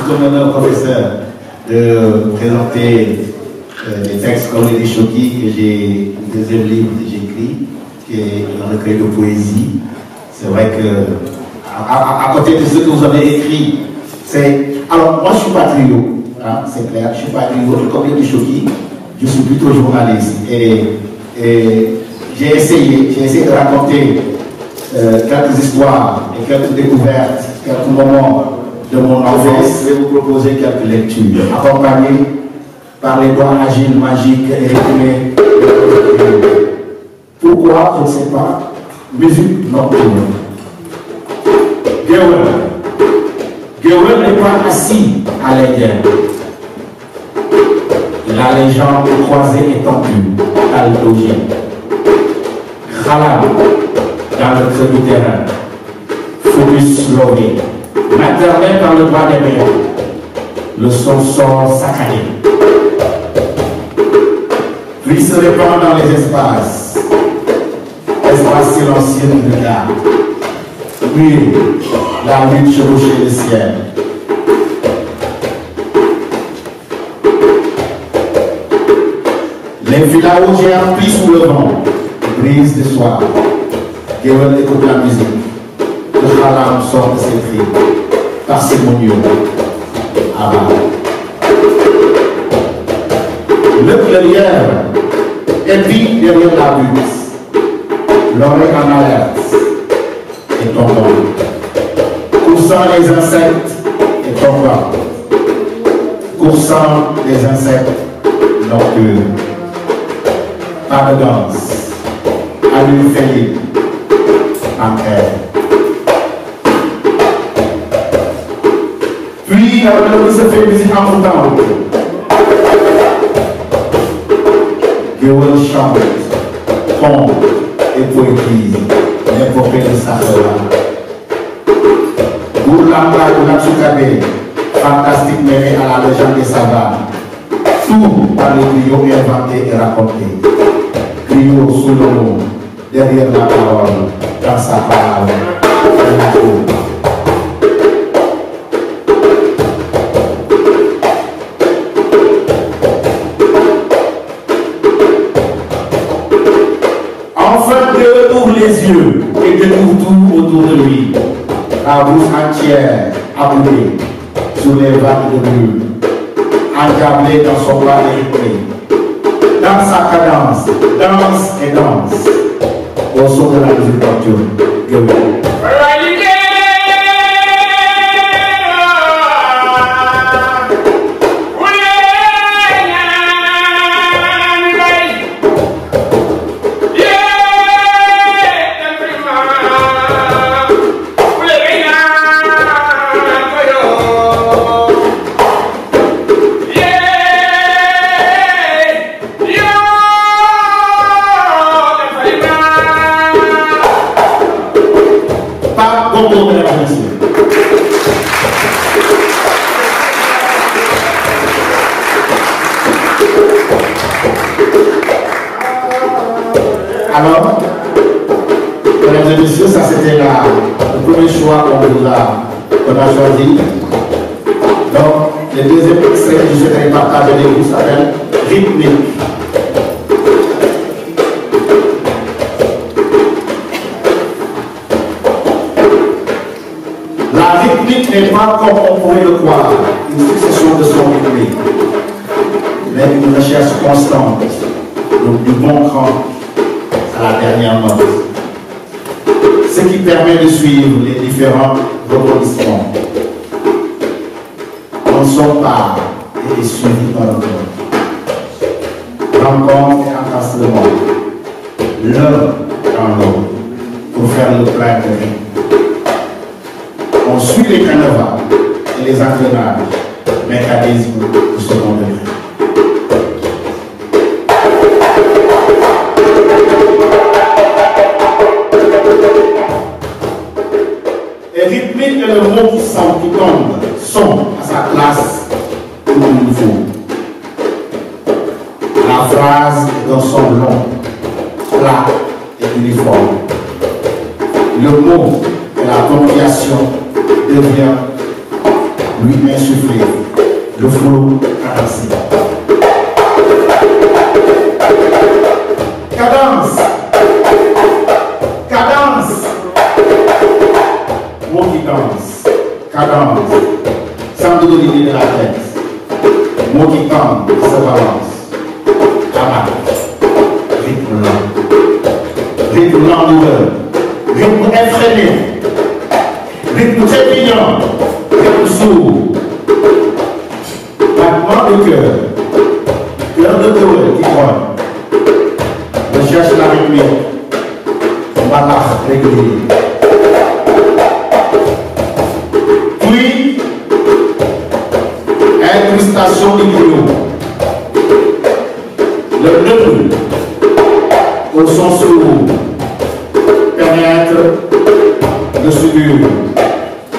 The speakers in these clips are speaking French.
comme l'honneur, professeur, de présenter des textes comme les Choki, que j'ai le deuxième livre que j'ai écrit, qui est un recueil de poésie. C'est vrai que, à côté de ce que vous avez écrit, c'est. Alors, moi, je ne suis pas trio, hein, c'est clair, je ne suis pas trio, comme les Choki, je suis plutôt journaliste. Et j'ai essayé de raconter quelques histoires et quelques découvertes, quelques moments de mon enfance. Je vais vous proposer quelques lectures, accompagnées par les doigts agiles, magiques et rythmés. Pourquoi? Je ne sais pas. Musique nocturne. Gewel n'est pas assis à l'Indien. La légende croisée est tendue, aldogène. Khalam, dans le creux du terrain. Phobus lové, maternel par le bras des mers. Le son sort saccadé. Puis se répand dans les espaces. Espace silencieux du regard. Oui, la lutte chevauchée le ciel. Les villages j'ai sous le vent, brise de soir. Gewel écoute la musique. Le Khalam sort de ses cris, parcimonieux. Avant. Le clairière épique derrière la butte. L'oreille en alerte et tombant. Coursant les insectes et tombant. Coursant les insectes nocturnes. Pas de danse. Allure féline. En air. Puis, la se fait musique en temps. Gewel chante, tombe et poétise l'épopée de Sahara. Gourlamba ou Natsukabe, fantastique mêlé à la légende des savanes. Tout par les griots inventés et racontés. Griots sous le mot, derrière la parole, dans sa parole, dans la cour. Les yeux et découvre tout autour de lui, la bouche entière aboulée sous les vagues de bleu, encablée dans son bras rythmé, dans sa cadence, danse et danse, au son de la musique nocturne. Alors, mesdames et messieurs, ça c'était le premier choix qu'on a choisi. Donc, le deuxième extrait que je souhaiterais partager avec vous s'appelle Rythmique. La rythmique n'est pas comme on pourrait le croire, une succession de sons rythmiques, mais une recherche constante du bon cran à la dernière note. Ce qui permet de suivre les différents rebondissements. On s'en part et est suivi par l'autre. Rencontre et encastlement. L'un dans l'autre pour faire le plein de rythme. On suit les canevas et les engrenages, mécanismes du second degré. Rythmique est le mot qui tombe, son à sa place où il faut. La phrase est dans son long, plat et uniforme. Le mot et la ponctuation devient lui insuffler le flow cadencé. Cadence. Cadence. Mot qui danse. Cadence. Sans de l'idée de la tête. Mot qui tombe, qui se balance. Abat. Rythme lent. Rythme lent de rythme effréné. Rythme trépidant. Rythme sourd. Battement de cœur. Cœur de poète qui grogne. Recherche la rythmique. Balard régulier. Puis, incrustation du bouillon. Le neutre, au son sourd, pénètre le sourire.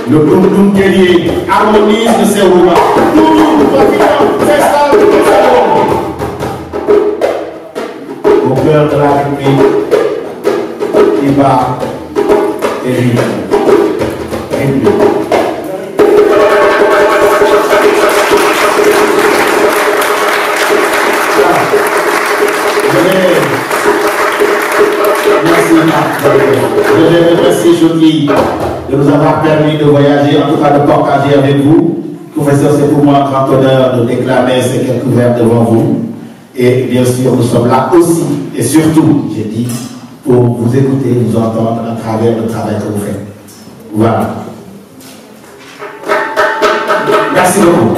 Le boum guerrier harmonise de ses roues. S'installe au cœur de la rythmique qui bat et rythme. Je vais remercier Choki de nous avoir permis de voyager, en tout cas de partager avec vous. Professeur, c'est pour moi un grand honneur de déclamer ces quelques vers devant vous. Et bien sûr, nous sommes là aussi, et surtout, j'ai dit, pour vous écouter, vous entendre à travers le travail que vous faites. Voilà. Merci beaucoup.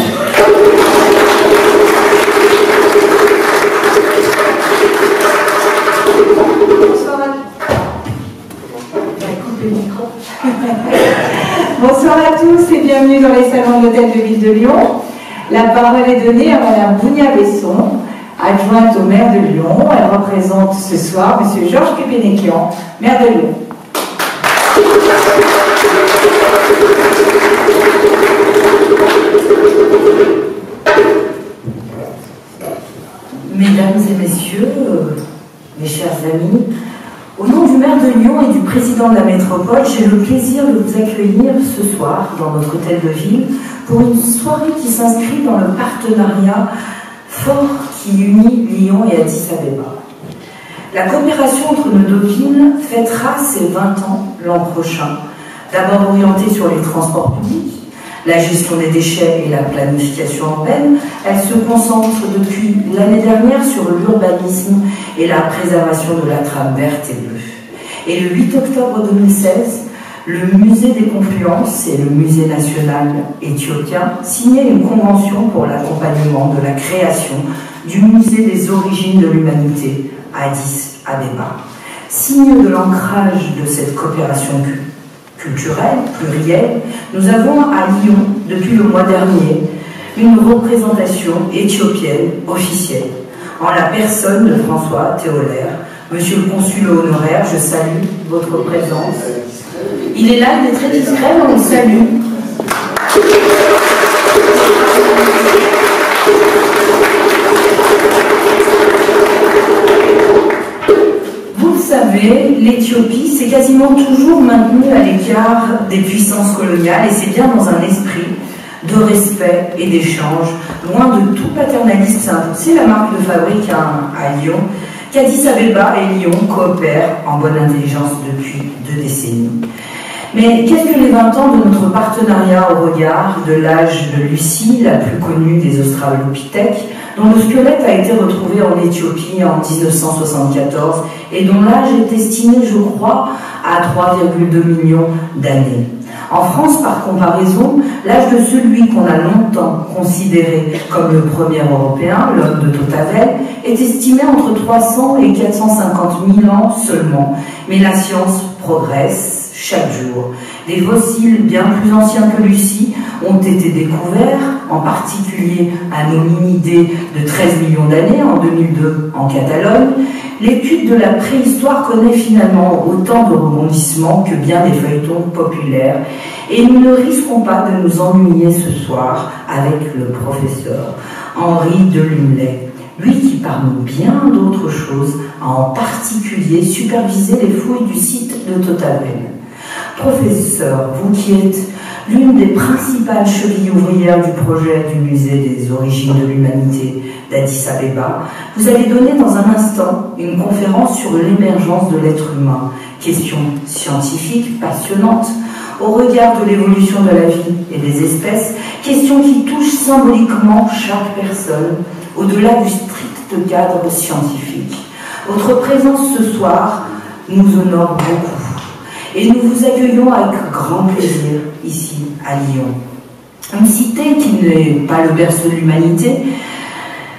Bonsoir à tous et bienvenue dans les salons de l'Hôtel de Ville de Lyon. La parole est donnée à Madame Bounia Besson, adjointe au maire de Lyon. Elle représente ce soir Monsieur Georges Kepenekian, maire de Lyon. Mesdames et messieurs, mes chers amis, au nom du maire de Lyon et du président de la métropole, j'ai le plaisir de vous accueillir ce soir dans notre hôtel de ville pour une soirée qui s'inscrit dans le partenariat fort qui unit Lyon et Addis Abeba. La coopération entre nos deux villes fêtera ses 20 ans l'an prochain, d'abord orientée sur les transports publics, la gestion des déchets et la planification urbaine. Elle se concentre depuis l'année dernière sur l'urbanisme et la préservation de la trame verte et bleue. Et le 8 octobre 2016, le musée des Confluences et le musée national éthiopien signaient une convention pour l'accompagnement de la création du musée des origines de l'humanité à Addis Abeba. Signe de l'ancrage de cette coopération culturelle, plurielle, nous avons à Lyon, depuis le mois dernier, une représentation éthiopienne officielle, en la personne de François Théolaire. Monsieur le consul honoraire, je salue votre présence. Il est là, il est très discret, mais on le salue. Vous le savez, l'Éthiopie s'est quasiment toujours maintenue à l'écart des puissances coloniales, et c'est bien dans un esprit de respect et d'échange, loin de tout paternalisme. C'est la marque de fabrique à Lyon, qu'Addis Abeba et Lyon coopèrent en bonne intelligence depuis 2 décennies. Mais qu'est-ce que les 20 ans de notre partenariat au regard de l'âge de Lucie, la plus connue des Australopithèques, dont le squelette a été retrouvé en Éthiopie en 1974 et dont l'âge est estimé, je crois, à 3,2 millions d'années. En France, par comparaison, l'âge de celui qu'on a longtemps considéré comme le premier Européen, l'homme de Totavel, est estimé entre 300 et 450 000 ans seulement. Mais la science progresse chaque jour. Des fossiles bien plus anciens que Lucie ont été découverts, en particulier un hominidé de 13 millions d'années en 2002 en Catalogne. L'étude de la préhistoire connaît finalement autant de rebondissements que bien des feuilletons populaires, et nous ne risquons pas de nous ennuyer ce soir avec le professeur Henri Delumlay, lui qui, parmi bien d'autres choses, a en particulier supervisé les fouilles du site de Totavel. Professeur, vous qui êtes l'une des principales chevilles ouvrières du projet du musée des origines de l'humanité d'Addis Abeba, vous avez donné dans un instant une conférence sur l'émergence de l'être humain. Question scientifique, passionnante, au regard de l'évolution de la vie et des espèces, question qui touche symboliquement chaque personne, au-delà du strict cadre scientifique. Votre présence ce soir nous honore beaucoup. Et nous vous accueillons avec grand plaisir ici à Lyon. Une cité qui n'est pas le berceau de l'humanité,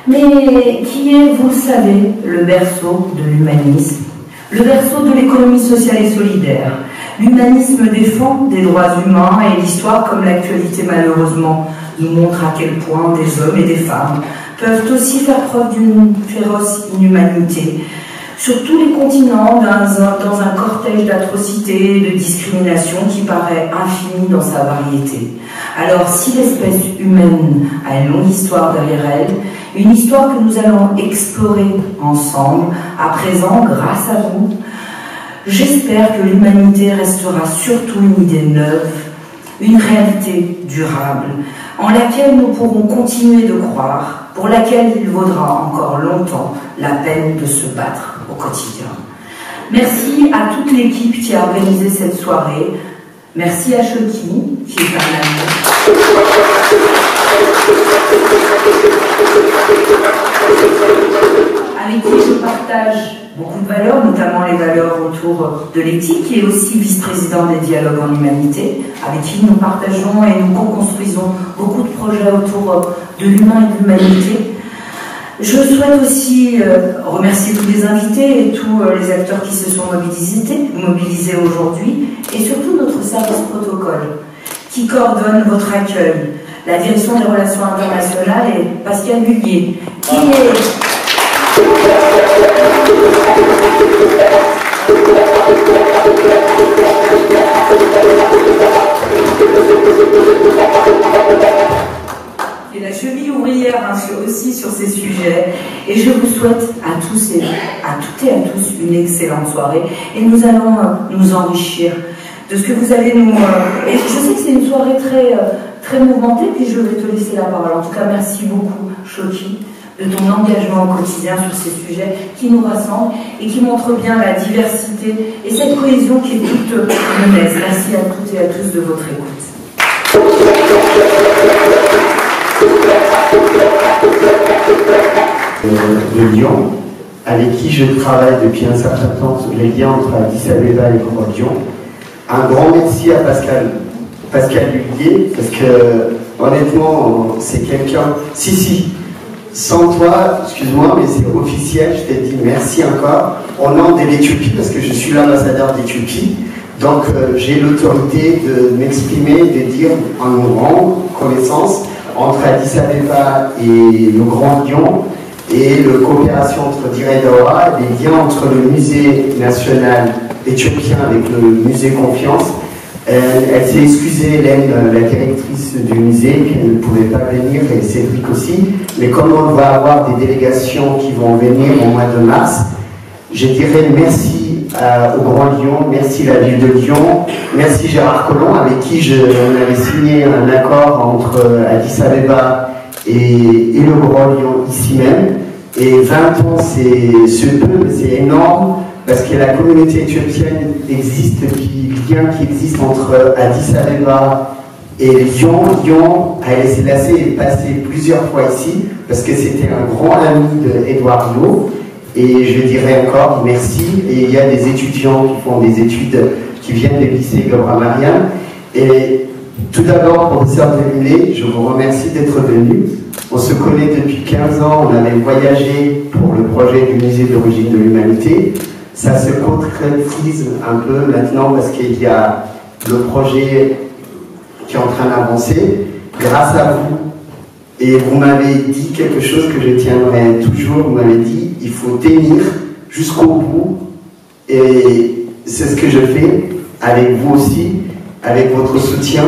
mais qui est, vous le savez, le berceau de l'humanisme, le berceau de l'économie sociale et solidaire. L'humanisme défend des droits humains et l'histoire, comme l'actualité malheureusement nous montre à quel point des hommes et des femmes peuvent aussi faire preuve d'une féroce inhumanité sur tous les continents, dans un cortège d'atrocités et de discrimination qui paraît infini dans sa variété. Alors, si l'espèce humaine a une longue histoire derrière elle, une histoire que nous allons explorer ensemble, à présent, grâce à vous, j'espère que l'humanité restera surtout une idée neuve, une réalité durable, en laquelle nous pourrons continuer de croire, pour laquelle il vaudra encore longtemps la peine de se battre au quotidien. Merci à toute l'équipe qui a organisé cette soirée. Merci à Choki, qui est un ami. Avec qui je partage beaucoup de valeurs, notamment les valeurs autour de l'éthique, qui est aussi vice-président des dialogues en humanité, avec qui nous partageons et nous co-construisons beaucoup de projets autour de l'humain et de l'humanité. Je souhaite aussi remercier tous les invités et tous les acteurs qui se sont mobilisés aujourd'hui, et surtout notre service protocole, qui coordonne votre accueil, la direction des relations internationales et Pascal Bullier, qui est... Et la cheville ouvrière aussi sur ces sujets. Et je vous souhaite à tous et à toutes et à tous une excellente soirée. Et nous allons nous enrichir de ce que vous allez nous... Et je sais que c'est une soirée très mouvementée, puis je vais te laisser la parole. En tout cas, merci beaucoup, Choki, de ton engagement au quotidien sur ces sujets qui nous rassemblent et qui montrent bien la diversité et cette cohésion qui est toute lyonnaise. Merci à toutes et à tous de votre écoute. De Lyon, avec qui je travaille depuis un certain temps sur les liens entre Addis Abeba et Lyon. Un grand merci à Pascal Bullier, parce que honnêtement, c'est quelqu'un... Sans toi, excuse-moi, mais c'est officiel, je t'ai dit merci encore, au nom de l'Éthiopie, parce que je suis l'ambassadeur d'Éthiopie. Donc j'ai l'autorité de m'exprimer, de dire en nous rend connaissance entre Addis Abeba et le Grand Lyon, et la coopération entre Dire les liens entre le musée national éthiopien avec le musée Confiance. Elle s'est excusée, Hélène, la directrice du musée, qu'elle ne pouvait pas venir, et Cédric aussi. Mais comme on va avoir des délégations qui vont venir au mois de mars, je dirais merci au Grand Lyon, merci la ville de Lyon, merci Gérard Collomb, avec qui on avait signé un accord entre Addis Abeba et le Grand Lyon ici même. Et 20 ans, c'est peu, mais c'est énorme, parce que la communauté éthiopienne existe, puis le lien qui existe entre Addis Abeba et Lyon. Lyon, Haïlé Sélassié est passé plusieurs fois ici, parce que c'était un grand ami d'Edouard Rio. Et je dirais encore merci. Et il y a des étudiants qui font des études, qui viennent du lycée Gabra-Mariam. Et tout d'abord, professeur Deluné, je vous remercie d'être venu. On se connaît depuis 15 ans, on avait voyagé pour le projet du musée d'origine de l'humanité. Ça se concrétise un peu maintenant parce qu'il y a le projet qui est en train d'avancer. Grâce à vous, et vous m'avez dit quelque chose que je tiendrai toujours, vous m'avez dit, il faut tenir jusqu'au bout. Et c'est ce que je fais avec vous aussi, avec votre soutien.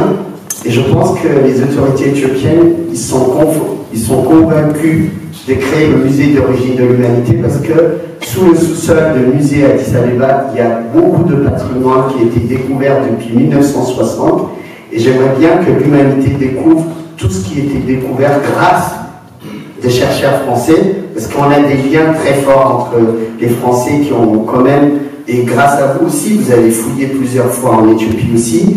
Et je pense que les autorités éthiopiennes, ils sont convaincus de créer le musée d'origine de l'humanité parce que sous le sous-sol du musée Addis Abeba, il y a beaucoup de patrimoine qui a été découvert depuis 1960 Et j'aimerais bien que l'humanité découvre tout ce qui a été découvert grâce des chercheurs français, parce qu'on a des liens très forts entre les Français qui ont quand même, et grâce à vous aussi, vous avez fouillé plusieurs fois en Éthiopie aussi.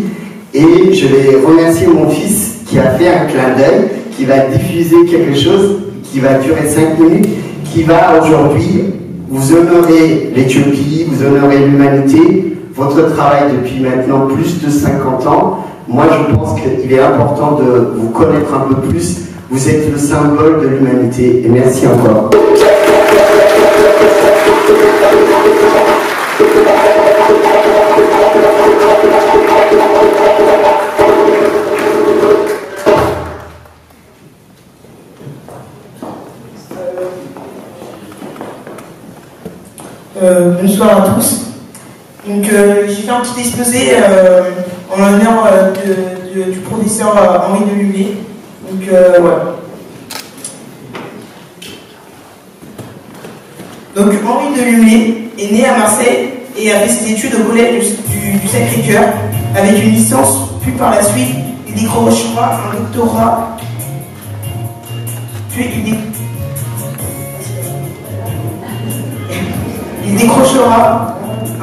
Et je vais remercier mon fils qui a fait un clin d'œil, qui va diffuser quelque chose qui va durer 5 minutes, qui va aujourd'hui vous honorer l'Éthiopie, vous honorer l'humanité, votre travail depuis maintenant plus de 50 ans. Moi, je pense qu'il est important de vous connaître un peu plus. Vous êtes le symbole de l'humanité. Et merci encore. Bonsoir à tous. Donc j'ai fait un petit exposé en l'honneur du professeur Henri Delumlé. Donc voilà. Donc Henri Delumlé est né à Marseille et a fait ses études au collège du Sacré-Cœur avec une licence, puis par la suite il décrochera un doctorat, puis il décrochera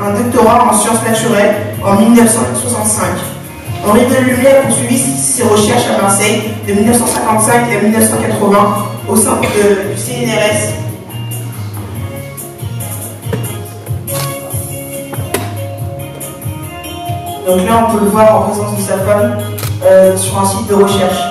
un doctorat en sciences naturelles en 1965. Henri Delumlé a poursuivi ses recherches à Marseille de 1955 à 1980 au sein du CNRS. Donc là, on peut le voir en présence de sa femme sur un site de recherche.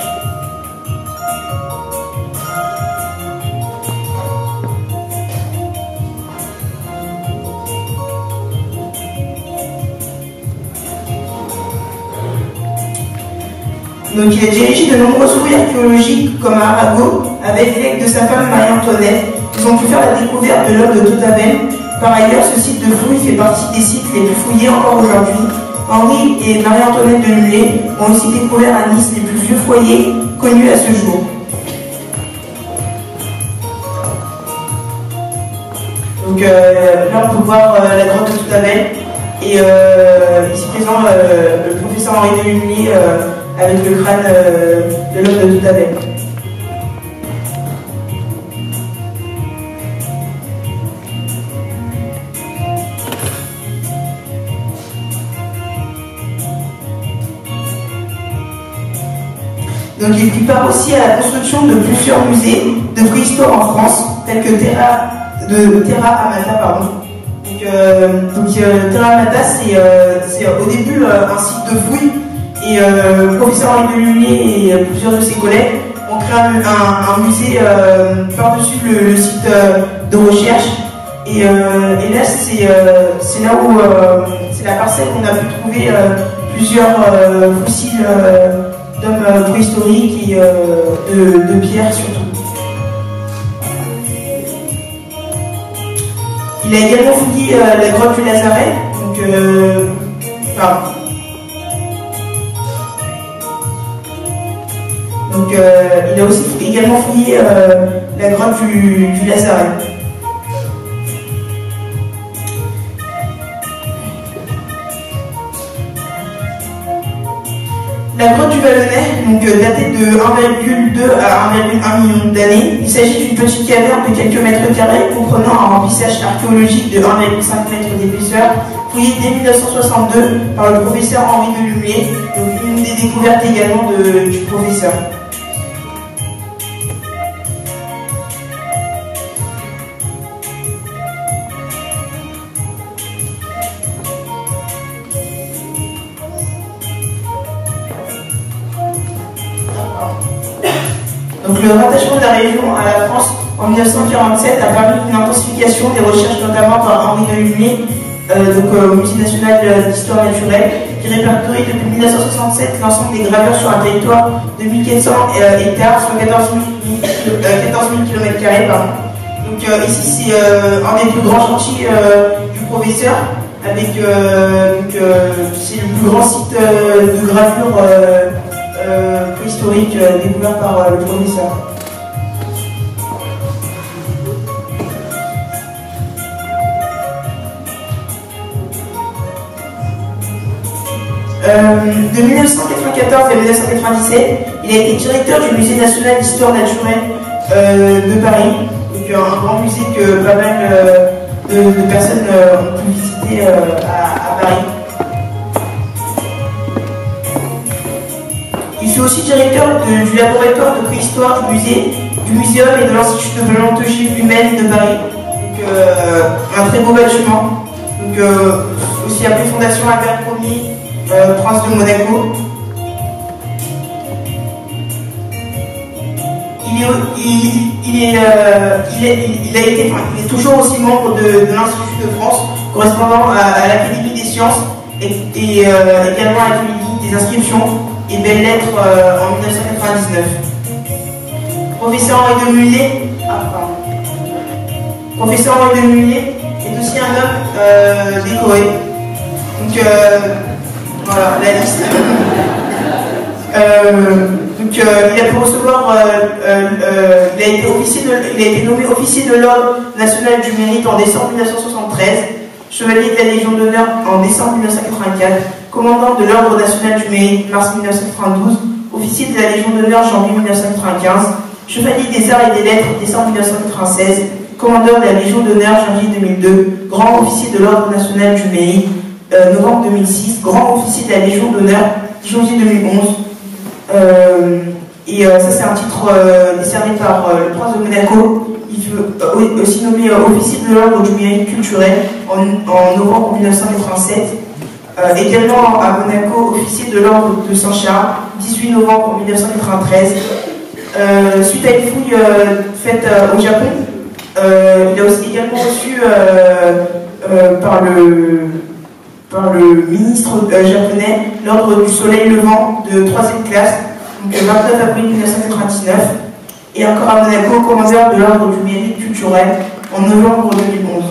Donc il a dirigé de nombreuses fouilles archéologiques comme à Arago avec l'aide de sa femme Marie-Antoinette. Ils ont pu faire la découverte de l'homme de Totabel. Par ailleurs, ce site de fouilles fait partie des sites les plus fouillés encore aujourd'hui. Henri et Marie-Antoinette Delumlé ont aussi découvert à Nice les plus vieux foyers connus à ce jour. Donc là on peut voir la grotte de Totabel et ici présent le professeur Henri Delumlé avec le crâne de l'homme de Totabel. Donc il prépare aussi à la construction de plusieurs musées de préhistoire en France, tels que Terra Amata. Donc Terra Amata, c'est au début un site de fouilles. Et le professeur Henri Delumlé et plusieurs de ses collègues ont créé un musée par-dessus le site de recherche. Et là, c'est là où c'est la parcelle où on a pu trouver plusieurs fossiles d'hommes préhistoriques et de pierres surtout. Il a également fouillé la grotte du Lazaret. Donc, il a aussi également fouillé la grotte du Lazaret. La grotte du Vallonnet, donc datée de 1,2 à 1,1 million d'années, il s'agit d'une petite caverne de quelques mètres carrés comprenant un remplissage archéologique de 1,5 mètre d'épaisseur, fouillé dès 1962 par le professeur Henri Delumlé, donc une des découvertes également du professeur. Donc le rattachement de la région à la France en 1947 a permis une intensification des recherches notamment par Henri Delumlé, au multinational d'histoire naturelle, qui répertorie depuis 1967 l'ensemble des gravures sur un territoire de 1400 hectares sur 14 000 km². Donc ici c'est un des plus grands chantiers du professeur, avec c'est le plus grand site de gravure préhistorique découvert par le professeur. De 1994 à 1997, il a été directeur du Musée national d'histoire naturelle de Paris. Donc un grand musée que pas mal de personnes ont pu visiter à Paris. Il fut aussi directeur du laboratoire de préhistoire du muséum et de l'Institut de paléontologie humaine de Paris. Donc un très beau bâtiment. Donc aussi appelé Fondation Albert Ier, Prince de Monaco. Il est toujours aussi membre de l'Institut de France, correspondant à l'Académie des sciences et également à l'Académie des inscriptions et belles lettres en 1999. Professeur Henri de Mullet, Professeur Henri de Mullet est aussi un homme décoré. Donc voilà la liste. Donc, il a pu recevoir, il a été nommé officier de l'Ordre national du mérite en décembre 1973, chevalier de la Légion d'honneur en décembre 1984, commandant de l'Ordre national du mérite mars 1992, officier de la Légion d'honneur janvier 1995, chevalier des arts et des lettres décembre 1996, commandeur de la Légion d'honneur janvier 2002, grand officier de l'Ordre national du mérite novembre 2006, grand officier de la Légion d'honneur janvier 2011. Ça c'est un titre décerné par le prince de Monaco. Il fut aussi nommé officier de l'ordre du mérite culturel en novembre 1987. Également à Monaco, officier de l'ordre de Saint-Charles, 18 novembre 1993. Suite à une fouille faite au Japon, il a aussi également reçu par le ministre japonais l'ordre du soleil levant de 3e classe, donc le 29 avril 1999, et encore à Monaco, commandeur de l'ordre du mérite culturel en novembre 2011.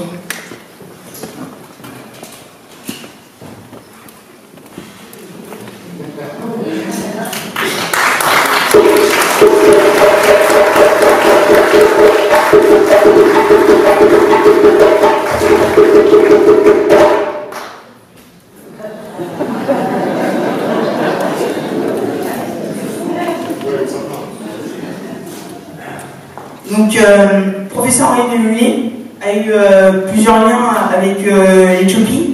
Donc, professeur Henri de Mullet a eu plusieurs liens avec l'Éthiopie.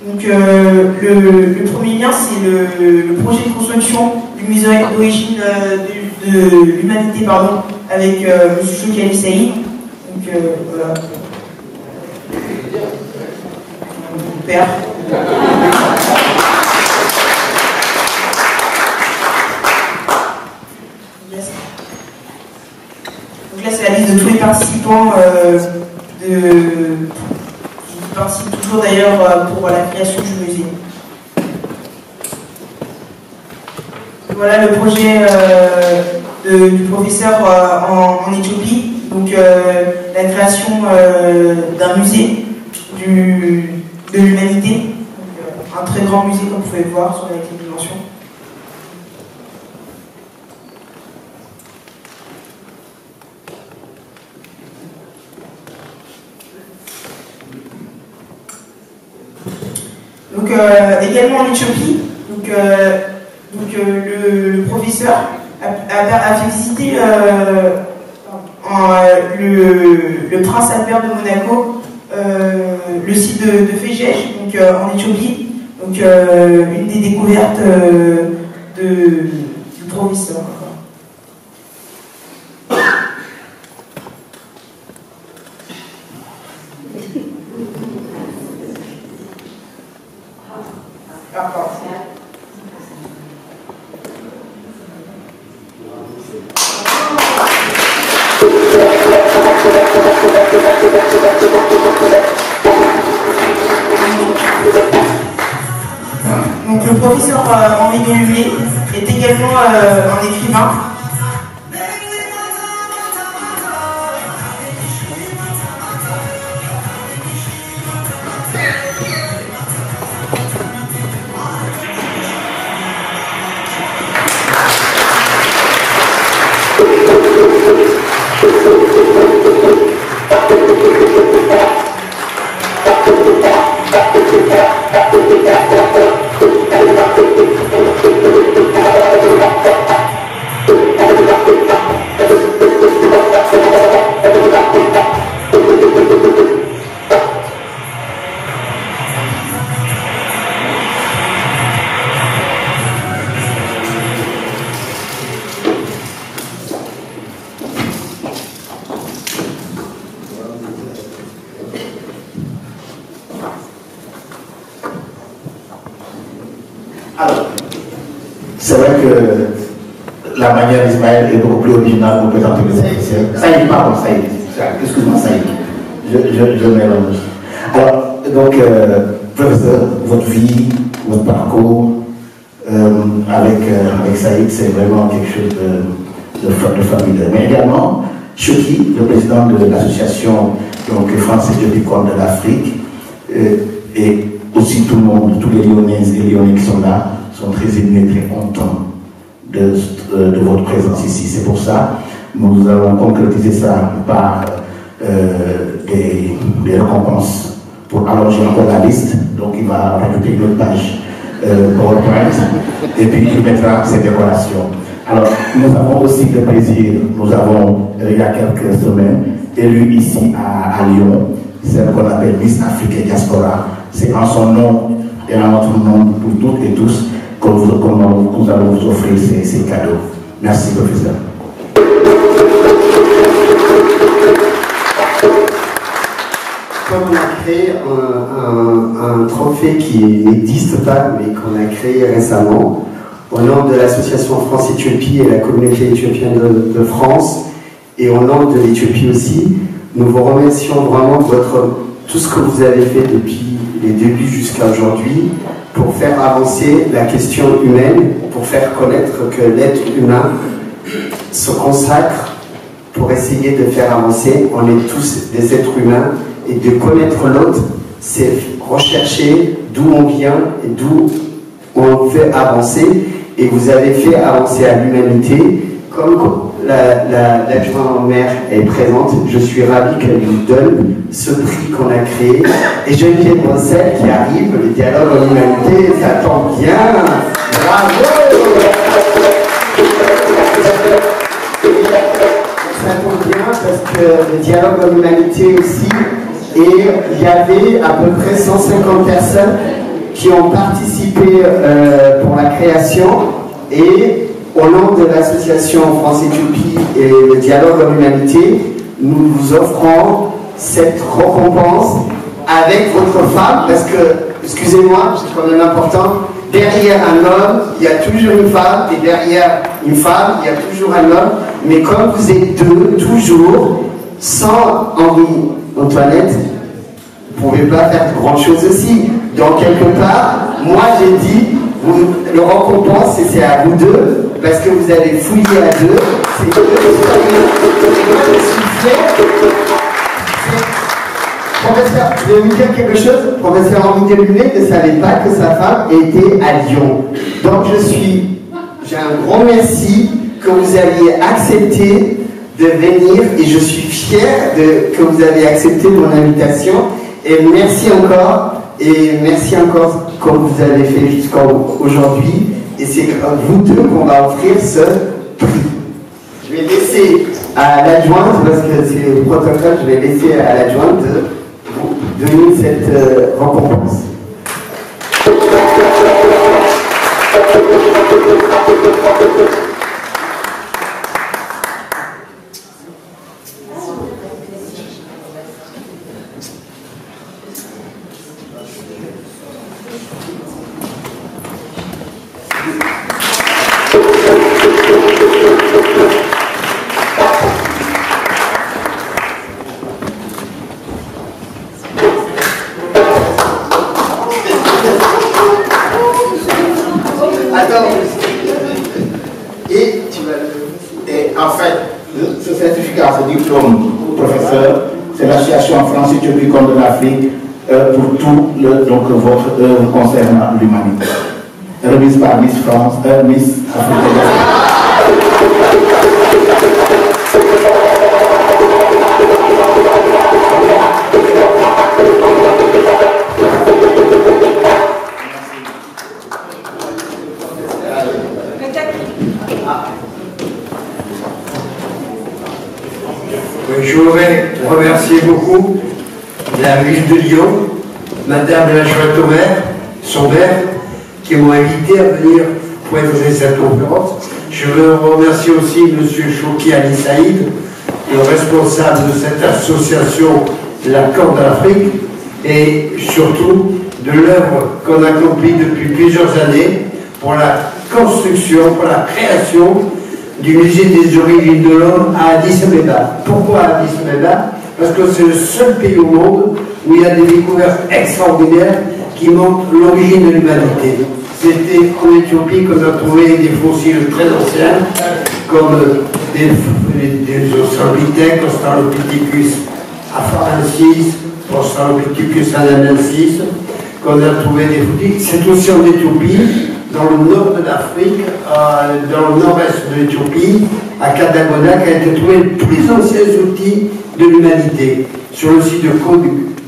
Donc, le premier lien, c'est le projet de construction du musée d'origine de l'humanité, avec M. Chokali Saïd. Donc, voilà. Mon père. Donc là, c'est la liste de tous les participants qui participent toujours d'ailleurs pour la création du musée. Voilà le projet du professeur en Éthiopie, donc la création d'un musée de l'humanité, un très grand musée comme vous pouvez le voir avec les dimensions. Donc également en Éthiopie, le professeur a fait visiter le prince Albert de Monaco, le site de Fejej, donc en Éthiopie, donc une des découvertes du professeur. Donc le professeur Henri de Mullet est également un écrivain. la manière d'Ismaël est beaucoup plus originale pour présenter le professeur. Saïd, pardon, Saïd. Excuse-moi, Saïd. Je mélange. Alors, donc, professeur, votre vie, votre parcours avec Saïd, c'est vraiment quelque chose de fabuleux. Mais également, Choki, le président de l'association France-Éthiopie contre l'Afrique, et aussi tout le monde, tous les Lyonnaises et Lyonnais qui sont là, sont très émus et très contents de votre présence ici. C'est pour ça que nous allons concrétiser ça par des récompenses pour allonger encore la liste. Donc il va rajouter une autre page PowerPoint et puis il mettra ses décorations. Alors nous avons aussi le plaisir, nous avons il y a quelques semaines élu ici à Lyon celle qu'on appelle Miss Afrique et Diaspora. C'est en son nom et en notre nom pour toutes et tous que nous allons vous offrir ces cadeaux. Merci, professeur. Comme on a créé un trophée qui n'existe pas, mais qu'on a créé récemment, au nom de l'association France-Éthiopie et la communauté éthiopienne de France, et au nom de l'Éthiopie aussi, nous vous remercions vraiment de tout ce que vous avez fait depuis les débuts jusqu'à aujourd'hui pour faire avancer la question humaine, pour faire connaître que l'être humain se consacre pour essayer de faire avancer. On est tous des êtres humains et de connaître l'autre, c'est rechercher d'où on vient et d'où on fait avancer. Et vous avez fait avancer à l'humanité. Comme l'adjoint au maire est présente, je suis ravi qu'elle nous donne ce prix qu'on a créé. Et Geneviève Brossel qui arrive, le dialogue en humanité, ça tombe bien. Bravo! Ça tombe bien parce que le dialogue en humanité aussi, et il y avait à peu près 150 personnes qui ont participé pour la création, et au nom de l'association France-Éthiopie et le dialogue en humanité, nous vous offrons cette récompense avec votre femme, parce que, excusez-moi, c'est quand même important, derrière un homme, il y a toujours une femme, et derrière une femme, il y a toujours un homme, mais comme vous êtes deux, toujours, sans Henri-Antoinette, vous ne pouvez pas faire grand chose aussi. Donc, quelque part, moi j'ai dit, le récompense, c'est à vous deux, parce que vous avez fouillé à deux. C'est que moi, je suis fier. Professeur, je vais vous dire quelque chose. Professeur Henri Dellumet ne savait pas que sa femme était à Lyon. Donc, j'ai un grand merci que vous aviez accepté de venir, et je suis fier que vous avez accepté mon invitation. Et merci encore. Et merci encore comme vous avez fait jusqu'à aujourd'hui. Et c'est à vous deux qu'on va offrir ce prix. Je vais laisser à l'adjointe, parce que c'est le protocole, je vais laisser à l'adjointe de vous donner cette récompense. Ce certificat, ce diplôme, professeur, c'est l'association France-Éthiopie contre l'Afrique pour tout votre œuvre concernant l'humanité. Remise par Miss France, Miss Afrique. Je voudrais remercier beaucoup la ville de Lyon, Madame la Chouette au maire, son maire, qui m'ont invité à venir présenter cette conférence. Je veux remercier aussi M. Choki Ali Saïd, le responsable de cette association La Corne de l'Afrique, et surtout de l'œuvre qu'on accomplit depuis plusieurs années pour la construction, pour la création du musée des origines de l'homme à Addis Abeba. Pourquoi Addis Abeba? Parce que c'est le seul pays au monde où il y a des découvertes extraordinaires qui montrent l'origine de l'humanité. C'était en Éthiopie qu'on a trouvé des fossiles très anciens, comme des Australopithèques, Australopithecus afarensis, Australopithecus anamensis, qu'on a trouvé des fossiles. C'est aussi en Éthiopie, dans le nord de l'Afrique, dans le nord-est de l'Éthiopie, à Kadagona, qu'a été trouvé les plus anciens outils de l'humanité. Sur le site de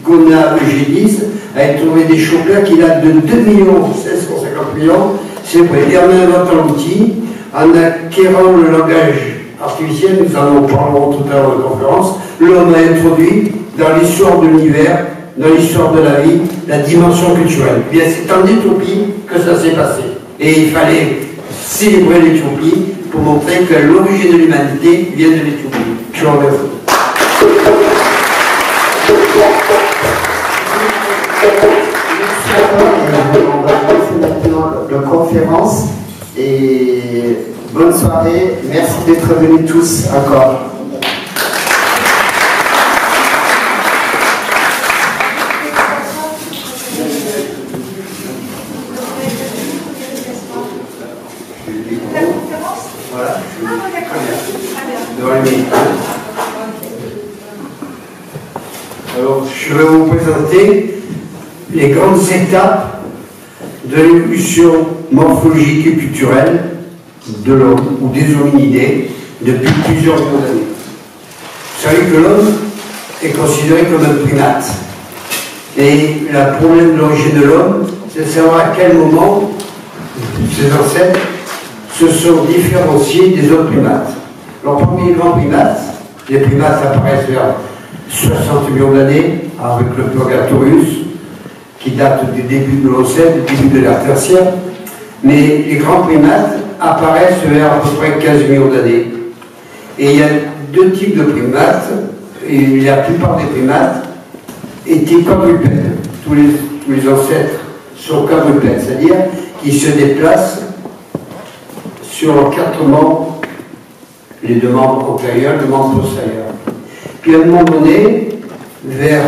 Gona Eugénis, a été trouvé des chopins qui datent de 2 750 000 ans. C'est vrai. Et en inventant l'outil, en acquérant le langage artificiel, nous en parlerons tout à l'heure de la conférence, l'homme a introduit dans l'histoire de l'univers, dans l'histoire de la vie, la dimension culturelle. Bien, c'est en Éthiopie que ça s'est passé. Et il fallait célébrer l'Éthiopie pour montrer que l'origine de l'humanité vient de l'Éthiopie. Je vous remercie. On va passer maintenant de conférence et bonne soirée. Merci d'être venus tous encore. Alors, je vais vous présenter les grandes étapes de l'évolution morphologique et culturelle de l'homme ou des hominidés depuis plusieurs millions d'années. Vous savez que l'homme est considéré comme un primate. Et le problème de l'origine de l'homme, c'est de savoir à quel moment ses ancêtres se sont différenciés des autres primates. Alors, parmi les grands primates, les primates apparaissent vers 60 millions d'années avec le Purgatorius, qui date du début de l'Holocène, du début de l'ère tertiaire. Mais les grands primates apparaissent vers à peu près 15 millions d'années. Et il y a deux types de primates, et la plupart des primates étaient quadrupèdes. Tous les ancêtres sont quadrupèdes, c'est-à-dire qu'ils se déplacent sur leurs 4 membres, les 2 membres antérieurs, les membres postérieurs. Puis à un moment donné, vers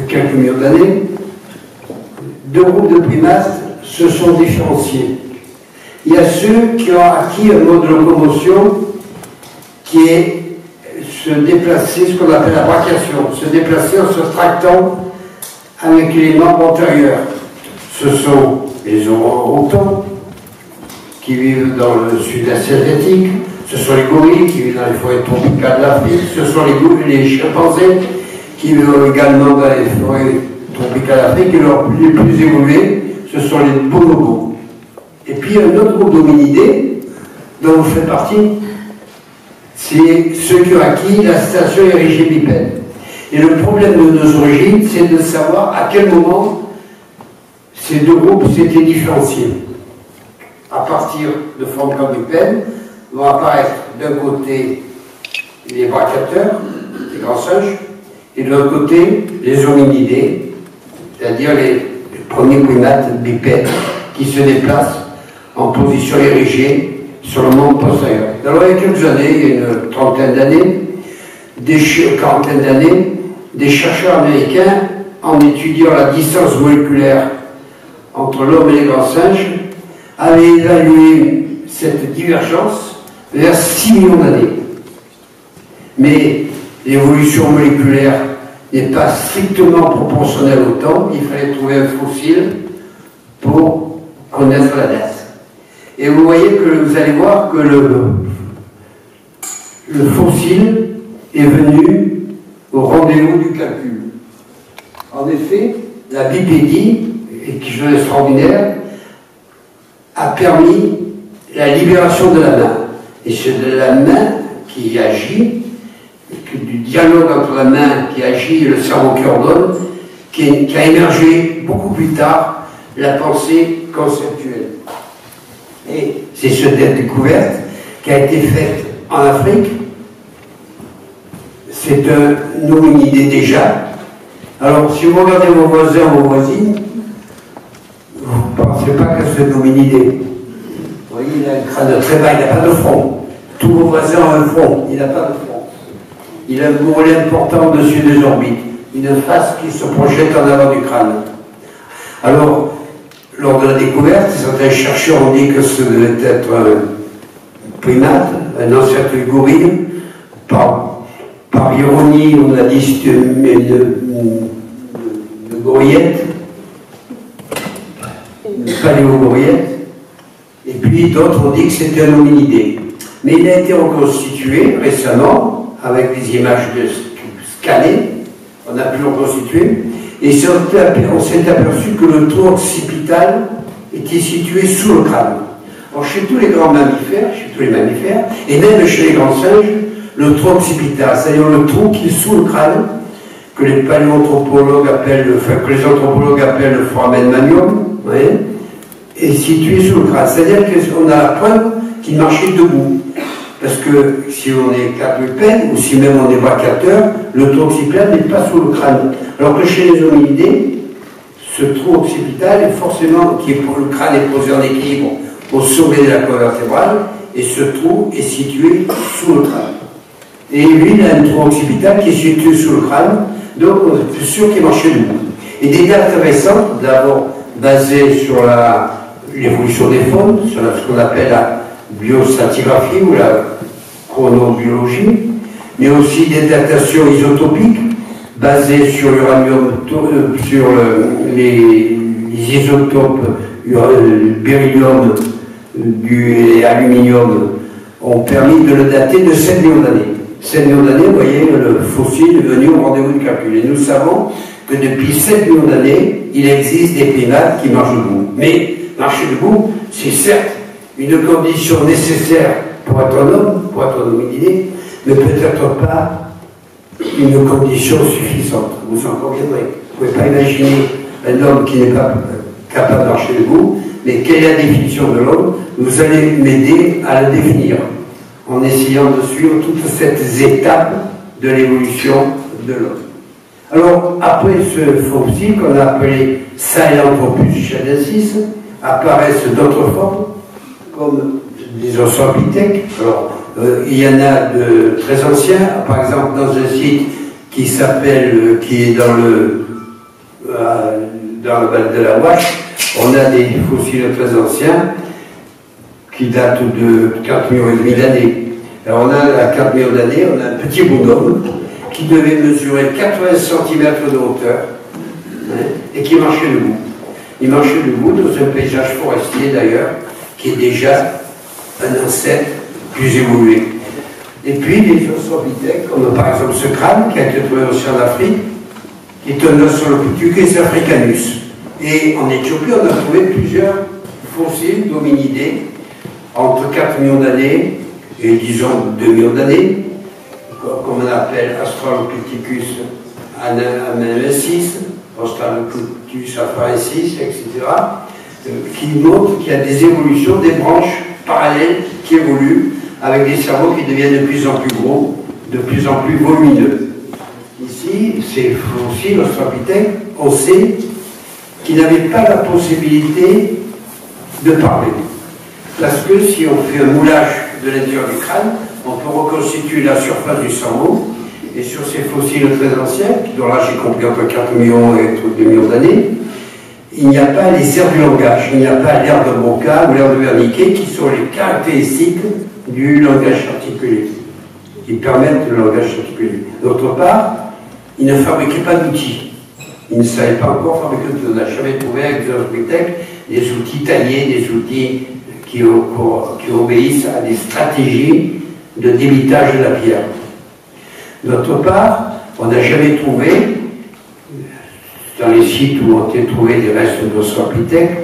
quelques millions d'années, 2 groupes de primates se sont différenciés. Il y a ceux qui ont acquis un mode de locomotion qui est se déplacer, ce qu'on appelle la brachiation, se déplacer en se tractant avec les membres antérieurs. Ce sont les orang-outans qui vivent dans le sud-est asiatique, ce sont les gorilles qui vivent dans les forêts tropicales d'Afrique, ce sont les chimpanzés qui vivent également dans les forêts tropicales d'Afrique, et les plus évolués, ce sont les bonobos. Et puis un autre groupe d'hominidés dont vous faites partie, c'est ceux qui ont acquis la station érigée-bipède. Et le problème de nos origines, c'est de savoir à quel moment ces 2 groupes s'étaient différenciés. À partir de formes quadrupèdes, vont apparaître d'un côté les brachyateurs, les grands singes, et de l'autre côté les hominidés, c'est-à-dire les premiers primates bipèdes qui se déplacent en position érigée sur le membre postérieur. Alors il y a quelques années, il y a une trentaine d'années, quarantaine d'années, des chercheurs américains, en étudiant la distance moléculaire entre l'homme et les grands singes, avaient évalué cette divergence vers 6 millions d'années. Mais l'évolution moléculaire n'est pas strictement proportionnelle au temps, il fallait trouver un fossile pour connaître la date. Et vous voyez que vous allez voir que le fossile est venu au rendez-vous du calcul. En effet, la bipédie, et quelque chose d'extraordinaire, a permis la libération de la main. Et c'est de la main qui agit, du dialogue entre la main qui agit et le cerveau qui ordonne, qui a émergé beaucoup plus tard la pensée conceptuelle. Et c'est cette découverte qui a été faite en Afrique. C'est un hominidé déjà. Alors, si vous regardez vos voisins ou vos voisines, vous ne pensez pas pas que c'est un hominidé. Vous voyez, il a un crâne très bas, il n'a pas de front. Tous vos voisins ont un front, il n'a pas de front. Il a un bourrelet important au-dessus des orbites. Une face qui se projette en avant du crâne. Alors, lors de la découverte, certains chercheurs ont dit que ce devait être un primate, un ancêtre du gorille. Par ironie, on a dit que c'était une gorillette, une paléogorillette. Et puis d'autres ont dit que c'était un hominidé. Mais il a été reconstitué récemment avec des images scannées. On a pu le reconstituer. Et on s'est aperçu que le trou occipital était situé sous le crâne. Alors, chez tous les grands mammifères, et même chez les grands singes, le trou occipital, c'est-à-dire le trou qui est sous le crâne, que les paléoanthropologues appellent, que les anthropologues appellent le foramen magnum, est situé sous le crâne. C'est-à-dire qu'on a la preuve qu'il marchait debout. Parce que si on est quadrupède, ou si même on est brachiosaure, le trou occipital n'est pas sous le crâne. Alors que chez les hominidés, ce trou occipital est forcément, le crâne est posé en équilibre au sommet de la colonne vertébrale, et ce trou est situé sous le crâne. Et lui, il a un trou occipital qui est situé sous le crâne, donc on est plus sûr qu'il marchait debout. Et des dates récentes, d'abord basées sur l'évolution des faunes, sur ce qu'on appelle la biostratigraphie ou la chronobiologie, mais aussi des datations isotopiques basées sur l'uranium, sur les isotopes beryllium et aluminium ont permis de le dater de 7 millions d'années. 7 millions d'années, vous voyez, le fossile est venu au rendez-vous du calcul. Et nous savons que depuis 7 millions d'années, il existe des primates qui marchent debout. Mais marcher debout, c'est certes une condition nécessaire pour être un homme, pour être un hominidé, mais peut-être pas une condition suffisante. Vous en conviendrez. Vous ne pouvez pas imaginer un homme qui n'est pas capable de marcher debout, mais quelle est la définition de l'homme? Vous allez m'aider à la définir en essayant de suivre toutes ces étapes de l'évolution de l'homme. Alors, après ce fossile qu'on a appelé Sahelanthropus chinensis, apparaissent d'autres formes, comme des australopithèques. Alors, il y en a de très anciens, par exemple dans un site qui est dans le Val de la Ouache, on a des fossiles très anciens qui datent de 4,5 millions d'années. Alors on a à 4 millions d'années, on a un petit bonhomme qui devait mesurer 80 cm de hauteur et qui marchait debout. Il marchait debout dans un paysage forestier d'ailleurs, qui est déjà un ancêtre plus évolué. Et puis les australopithèques, comme par exemple ce crâne qui a été trouvé aussi en Afrique, qui est un Australopithecus africanus. Et en Éthiopie, on a trouvé plusieurs fossiles d'hominidés entre 4 millions d'années et disons 2 millions d'années, comme on appelle Australopithecus amenensis, Australopithecus afarensis, etc., qui montrent qu'il y a des évolutions, des branches parallèles qui évoluent avec des cerveaux qui deviennent de plus en plus gros, de plus en plus volumineux. Ici, ces fossiles australopithèques, on sait qu'ils n'avaient pas la possibilité de parler. Parce que si on fait un moulage de l'intérieur du crâne, on peut reconstituer la surface du cerveau, et sur ces fossiles très anciens, dont là j'ai compris entre 4 millions et 2 millions d'années, il n'y a pas les aires du langage, il n'y a pas l'aire de Broca ou l'aire de Wernicke qui sont les caractéristiques du langage articulé, qui permettent le langage articulé. D'autre part, ils ne fabriquaient pas d'outils. Ils ne savaient pas encore fabriquer d'outils. On n'a jamais trouvé avec des australopithèques des outils taillés, des outils qui obéissent à des stratégies de débitage de la pierre. D'autre part, on n'a jamais trouvé, dans les sites où ont été trouvés des restes d'australopithèques,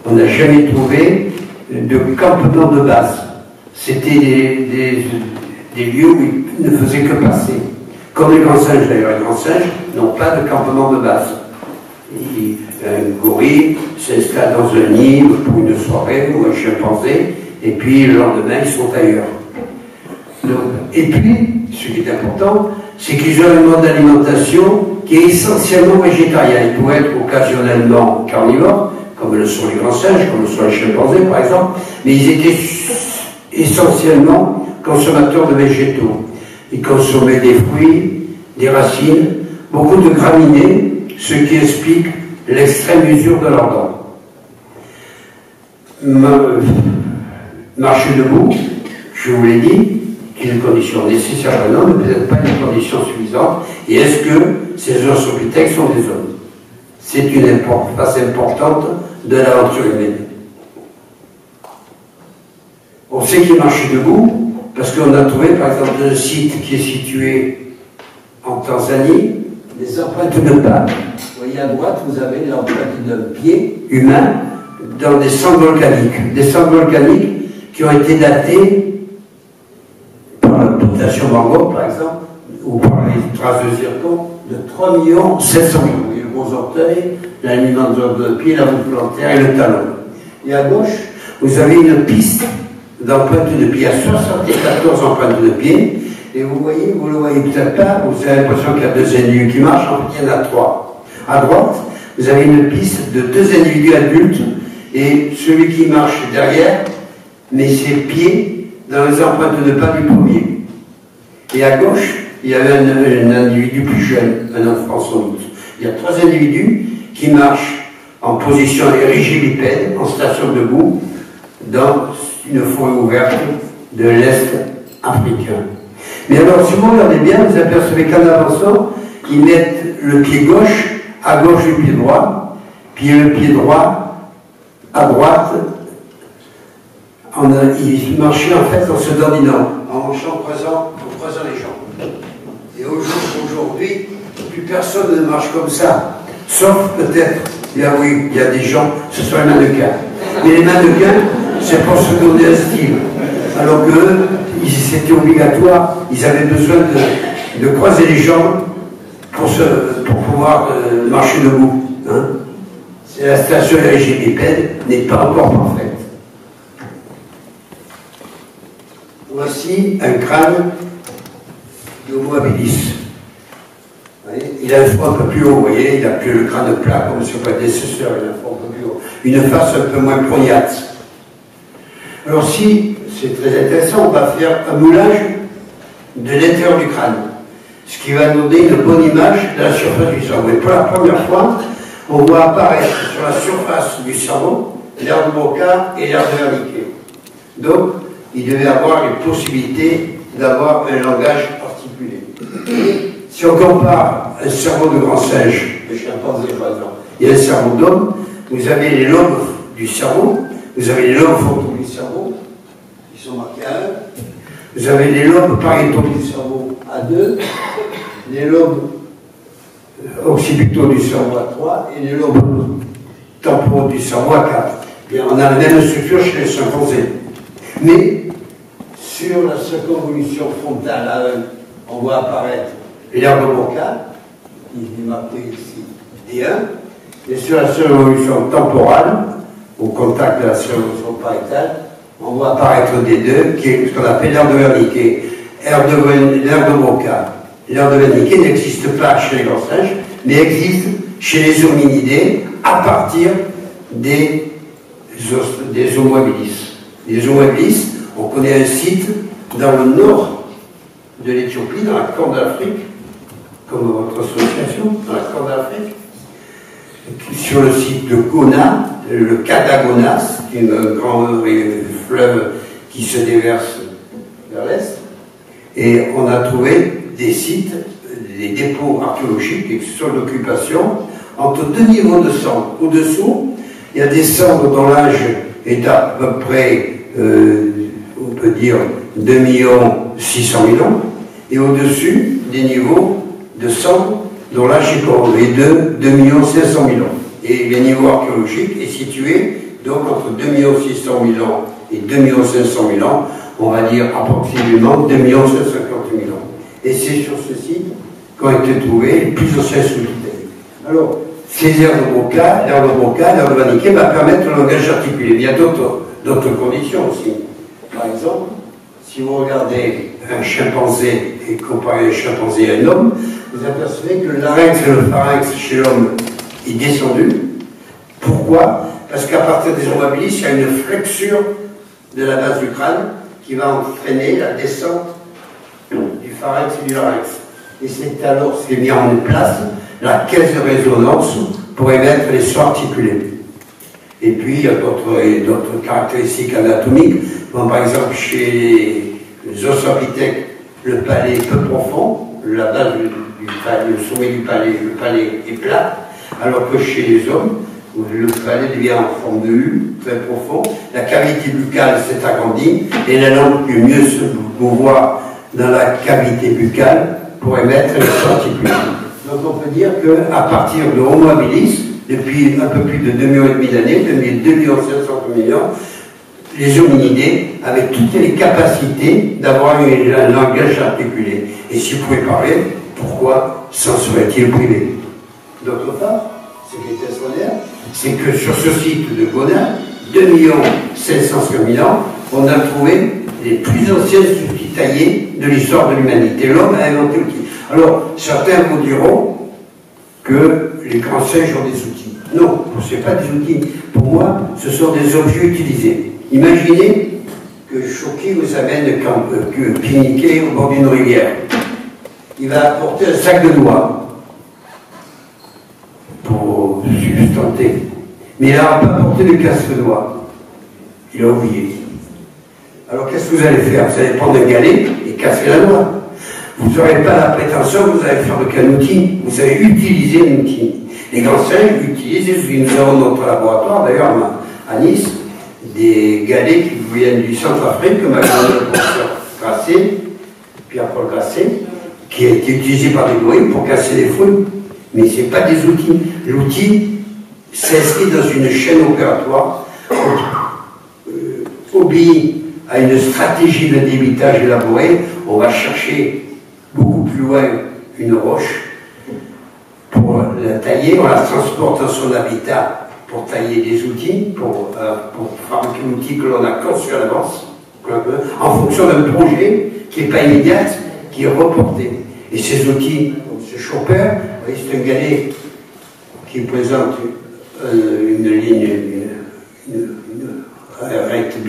on n'a jamais trouvé de campement de base. C'était des lieux où ils ne faisaient que passer. Comme les grands singes d'ailleurs, les grands singes n'ont pas de campement de base. Un gorille s'installe dans un nid pour une soirée ou un chimpanzé, et puis le lendemain ils sont ailleurs. Donc, et puis, ce qui est important, c'est qu'ils ont un mode d'alimentation qui est essentiellement végétarien. Ils pourraient être occasionnellement carnivores, comme le sont les grands singes, comme le sont les chimpanzés par exemple, mais ils étaient essentiellement consommateurs de végétaux. Ils consommaient des fruits, des racines, beaucoup de graminées, ce qui explique l'extrême usure de leurs dents. Marcher debout, je vous l'ai dit, est une condition nécessaire d'un homme, mais peut-être pas une condition suffisante. Et est-ce que ces australopithèques sont des hommes? C'est une phase importante de l'aventure humaine. On sait qu'ils marchaient debout parce qu'on a trouvé par exemple un site qui est situé en Tanzanie, des empreintes de pas. Vous voyez à droite, vous avez l'empreinte d'un pied humain dans des cendres volcaniques. Des cendres volcaniques qui ont été datées par la potation Van Gogh, par exemple, ou par les traces de zircon, de 3 700 000. Vous voyez le gros orteil, l'aliment de pied, la boucle plantaire et le talon. Et à gauche, vous avez une piste d'empreintes de pied. Il y a 74 empreintes de pied. Et vous voyez, vous ne le voyez peut-être pas, vous avez l'impression qu'il y a 2 individus qui marchent, en fait il y en a 3. À droite, vous avez une piste de 2 individus adultes, et celui qui marche derrière met ses pieds dans les empreintes de pas du premier. Et à gauche, il y avait un individu plus jeune, un enfant sans doute. Il y a 3 individus qui marchent en position érigibipède, en station debout, dans une forêt ouverte de l'Est africain. Mais alors, si vous regardez bien, vous apercevez qu'en avançant, ils mettent le pied gauche à gauche du pied droit, puis le pied droit à droite. Ils marchaient en fait en se dandinant, en marchant en croisant les jambes. Et aujourd'hui, plus personne ne marche comme ça, sauf peut-être, là oui, il y a des gens, ce sont les mannequins. Mais les mannequins, c'est pour se donner un style. Alors qu'eux, c'était obligatoire, ils avaient besoin de croiser les jambes pour pouvoir marcher debout. Hein. La station érigibipède n'est pas encore parfaite. Voici un crâne d'Homo habilis. Il a un front un peu plus haut, vous voyez, il n'a plus le crâne plat comme son prédécesseur, il a un front un peu plus haut. Une face un peu moins prognate. Alors si, c'est très intéressant, on va faire un moulage de l'intérieur du crâne, ce qui va nous donner une bonne image de la surface du cerveau. Et pour la première fois, on voit apparaître sur la surface du cerveau l'aire de Broca et l'aire de Wernicke. Donc, il devait avoir les possibilités d'avoir un langage articulé. Si on compare un cerveau de grand singe, de chimpanzé par exemple, et un cerveau d'homme, vous avez les lobes du cerveau, vous avez les lobes frontaux du cerveau, qui sont marqués à 1, vous avez les lobes pariétaux du cerveau à 2, les lobes occipitaux du cerveau à 3 et les lobes temporaux du cerveau à 4. Et on a la même structure chez les chimpanzés. Mais sur la circonvolution frontale à 1, on voit apparaître l'aire de Broca, il est marqué ici D1, et sur la circonvolution temporale, au contact de la circonvolution pariétale, on voit apparaître D2, qui est ce qu'on appelle l'aire de Wernicke. L'aire de Broca, l'aire de Wernicke n'existe pas chez les grands singes, mais existe chez les hominidés à partir des Homo habilis. Les Homo habilis, on connaît un site dans le nord de l'Éthiopie, dans la Corne d'Afrique, comme votre association, dans la Corne d'Afrique, sur le site de Gona, le Kadagonas, qui est un grand fleuve qui se déverse vers l'est, et on a trouvé des sites, des dépôts archéologiques, des sols d'occupation, entre 2 niveaux de cendres. Au-dessous, il y a des cendres dont l'âge est à peu près, on peut dire, 2 600 000 ans, et au-dessus, des niveaux de cendres dont l'âge est corrélé de 2 500 000 ans. Et le niveau archéologique est situé donc entre 2 600 000 ans et 2 500 000 ans, on va dire approximativement 2 150 000 ans. Et c'est sur ce site qu'ont été trouvés les plus anciens australopithèques. Alors, ces aires de Broca, l'aire de Wernicke va permettre le langage articulé. Il y a d'autres conditions aussi. Par exemple, si vous regardez un chimpanzé et comparez un chimpanzé à un homme, vous apercevez que le larynx et le pharynx chez l'homme est descendu. Pourquoi? parce qu'à partir des os mobilis, il y a une flexure de la base du crâne qui va entraîner la descente du pharynx et du larynx. Et c'est alors ce qui est mis en place la caisse de résonance pour émettre les sons articulés. Et puis il y a d'autres caractéristiques anatomiques. Bon, par exemple, chez les Australopithèques, le palais est peu profond, la base du palais, le sommet du palais, le palais est plat, alors que chez les hommes, le palais devient en forme de U, très profond, la cavité buccale s'est agrandie et la langue peut mieux se mouvoir dans la cavité buccale pour émettre les sons articulés. Donc on peut dire qu'à partir de Homo habilis, depuis un peu plus de 2,5 millions d'années, 2 500 millions, les hominidés avaient toutes les capacités d'avoir un langage articulé. Et s'ils pouvaient parler, pourquoi s'en seraient-ils privés? D'autre part, ce qui est extraordinaire, c'est que sur ce site de Gonin, 2 500 000 ans, on a trouvé les plus anciens outils taillés de l'histoire de l'humanité. L'homme a inventé l'outil. Alors, certains vous diront que les grands singes ont des outils. Non, ce n'est pas des outils. Pour moi, ce sont des objets utilisés. Imaginez que Choki vous amène pique-niquer au bord d'une rivière. Il va apporter un sac de noix pour sustenter. Mais il n'a pas apporté de casse-noix. Il a oublié. Alors qu'est-ce que vous allez faire? Vous allez prendre un galet et casser la noix. Vous n'aurez pas la prétention que vous allez faire avec un outil. Vous allez utiliser un outil. Les grands singes utilisent, nous avons dans notre laboratoire, d'ailleurs à Nice, des galets qui viennent du Centrafrique, comme a le professeur Grasset, Pierre-Paul Grasset, qui a été utilisé par des gorilles pour casser les fouilles. Mais ce n'est pas des outils. L'outil s'inscrit dans une chaîne opératoire, obéit à une stratégie de débitage élaborée. On va chercher beaucoup plus loin une roche pour la tailler, on la transporte dans son habitat pour tailler des outils, pour fabriquer un outil que l'on a conçu à l'avance, en fonction d'un projet qui n'est pas immédiat, qui est reporté. Et ces outils, comme ce chopper, c'est un galet qui présente une ligne,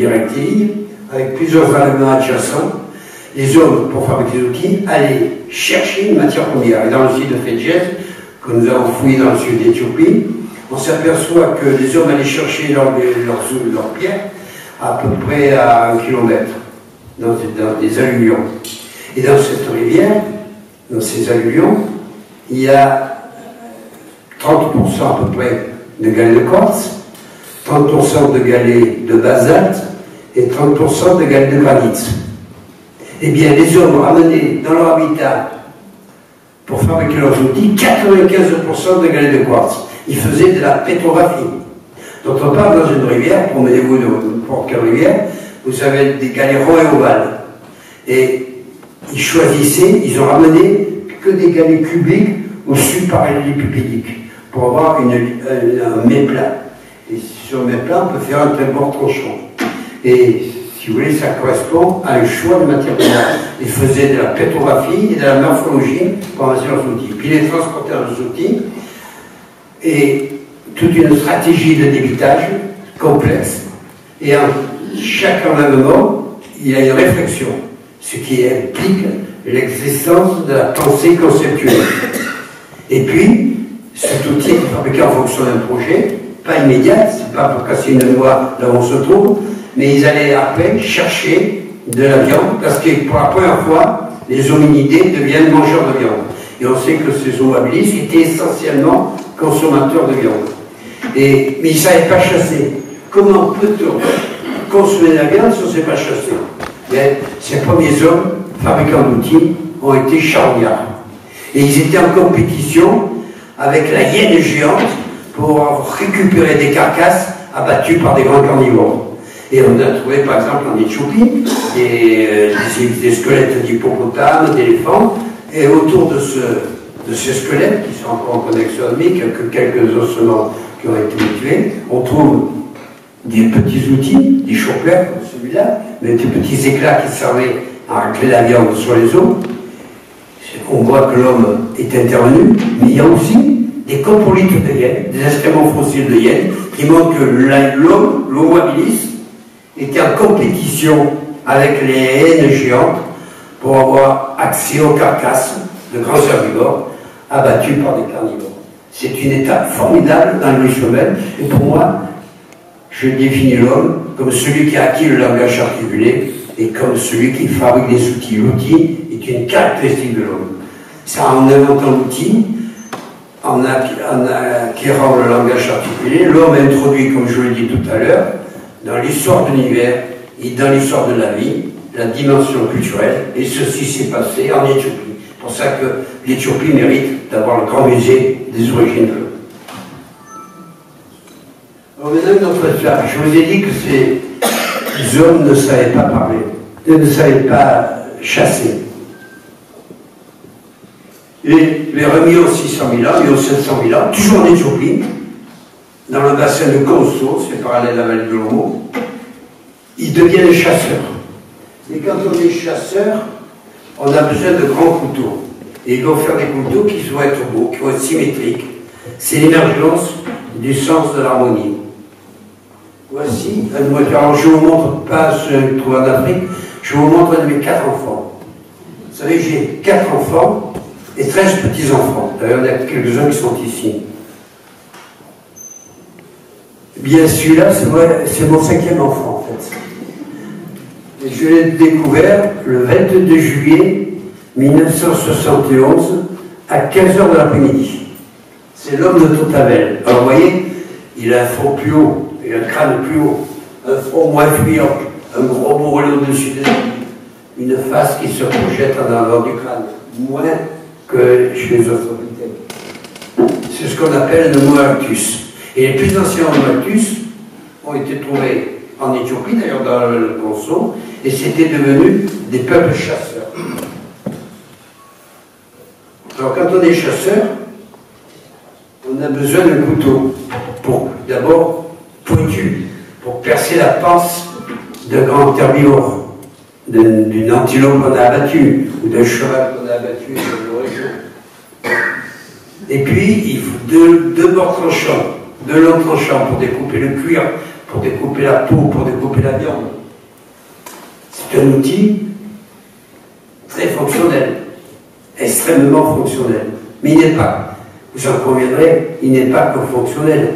rectiligne, avec plusieurs éléments adjacents. Les hommes, pour fabriquer des outils, allaient chercher une matière première. Et dans le site de Fedjet, que nous avons fouillé dans le sud d'Éthiopie, on s'aperçoit que les hommes allaient chercher leurs pierres à peu près à 1 kilomètre dans des alluvions. Et dans cette rivière, dans ces alluvions, il y a 30% à peu près de galets de quartz, 30% de galets de basalte et 30% de galets de granit. Eh bien, les hommes ramenaient dans leur habitat pour fabriquer leurs outils 95% de galets de quartz. Ils faisaient de la pétrographie. D'autre part, dans une rivière, promenez-vous de n'importe quelle rivière, vous avez des galets ronds et ovales. Et ils choisissaient, ils ont ramené que des galets cubiques ou subparallélépipédiques pour avoir un mets plat. Et sur le mets plat, on peut faire un très bon tranchant. Et si vous voulez, ça correspond à un choix de matière première. Ils faisaient de la pétrographie et de la morphologie pour avancer leurs outils. Puis les transporteurs des outils et toute une stratégie de débitage complexe. Et en chaque enlèvement, il y a une réflexion, ce qui implique l'existence de la pensée conceptuelle. Et puis, cet outil est fabriqué en fonction d'un projet, pas immédiat, c'est pas pour casser une noix là où on se trouve, mais ils allaient après chercher de la viande, parce que pour la première fois, les hominidés deviennent mangeurs de viande. Et on sait que ces Homo habilis étaient essentiellement consommateurs de viande. Mais ils ne savaient pas chasser. Comment peut-on consommer la viande si on ne sait pas chasser? Mais ces premiers hommes, fabricants d'outils, ont été charognards. Et ils étaient en compétition avec la hyène géante pour récupérer des carcasses abattues par des grands carnivores. Et on a trouvé par exemple en Éthiopie des squelettes d'hippopotames, d'éléphants, et autour de ces squelettes, qui sont encore en connexion avec quelques ossements qui ont été tués, on trouve des petits outils, des choppers comme celui-là, mais des petits éclats qui servaient à racler la viande sur les os. On voit que l'homme est intervenu, mais il y a aussi des coprolites de hyène, des excréments fossiles de hyène, qui montrent que l'homme, l'Homo habilis, était en compétition avec les hyènes géantes pour avoir accès aux carcasses de grands herbivores abattus par des carnivores. C'est une étape formidable dans l'évolution humaine, et pour moi, je définis l'homme comme celui qui a acquis le langage articulé et comme celui qui fabrique des outils. L'outil est une caractéristique de l'homme. C'est en inventant l'outil, en acquérant le langage articulé, l'homme a introduit, comme je l'ai dit tout à l'heure, dans l'histoire de l'univers et dans l'histoire de la vie, la dimension culturelle, et ceci s'est passé en Éthiopie. C'est pour ça que l'Éthiopie mérite d'avoir le grand musée des origines de l'homme. Alors maintenant, notre histoire, je vous ai dit que ces hommes ne savaient pas parler, ne savaient pas chasser. Et les remis aux 600 000 ans et aux 700 000 ans, toujours en Éthiopie, dans le bassin de Konso, c'est parallèle à la vallée de l'Omo, ils deviennent chasseurs. Et quand on est chasseur, on a besoin de grands couteaux. Et ils vont faire des couteaux qui vont être beaux, qui vont être symétriques. C'est l'émergence du sens de l'harmonie. Voici un de mes... Alors je vous montre pas ce que je trouve en Afrique, je vous montre un de mes 4 enfants. Vous savez, j'ai 4 enfants et 13 petits-enfants. D'ailleurs, il y en a quelques-uns qui sont ici. Bien, celui-là, c'est mon 5e enfant, en fait. Et je l'ai découvert le 22 juillet 1971 à 15h de l'après-midi. C'est l'homme de Totavel. Alors, vous voyez, il a un front plus haut, il a un crâne plus haut, un front moins fuyant, un gros bourrelet au-dessus des yeux, une face qui se projette en avant du crâne, moins que chez les autres. C'est ce qu'on appelle le Homo erectus. Et les plus anciens Homo erectus ont été trouvés en Éthiopie, d'ailleurs dans le Konso, et c'était devenu des peuples chasseurs. Alors quand on est chasseur, on a besoin d'un couteau, d'abord pointu, pour percer la panse d'un grand herbivore, d'une antilope qu'on a abattue, ou d'un cheval qu'on a abattu dans nos régions. Et puis, il faut deux bords tranchants, deux longs tranchants pour découper le cuir, pour découper la peau, pour découper la viande. C'est un outil très fonctionnel, extrêmement fonctionnel. Mais il n'est pas, vous en conviendrez, il n'est pas que fonctionnel.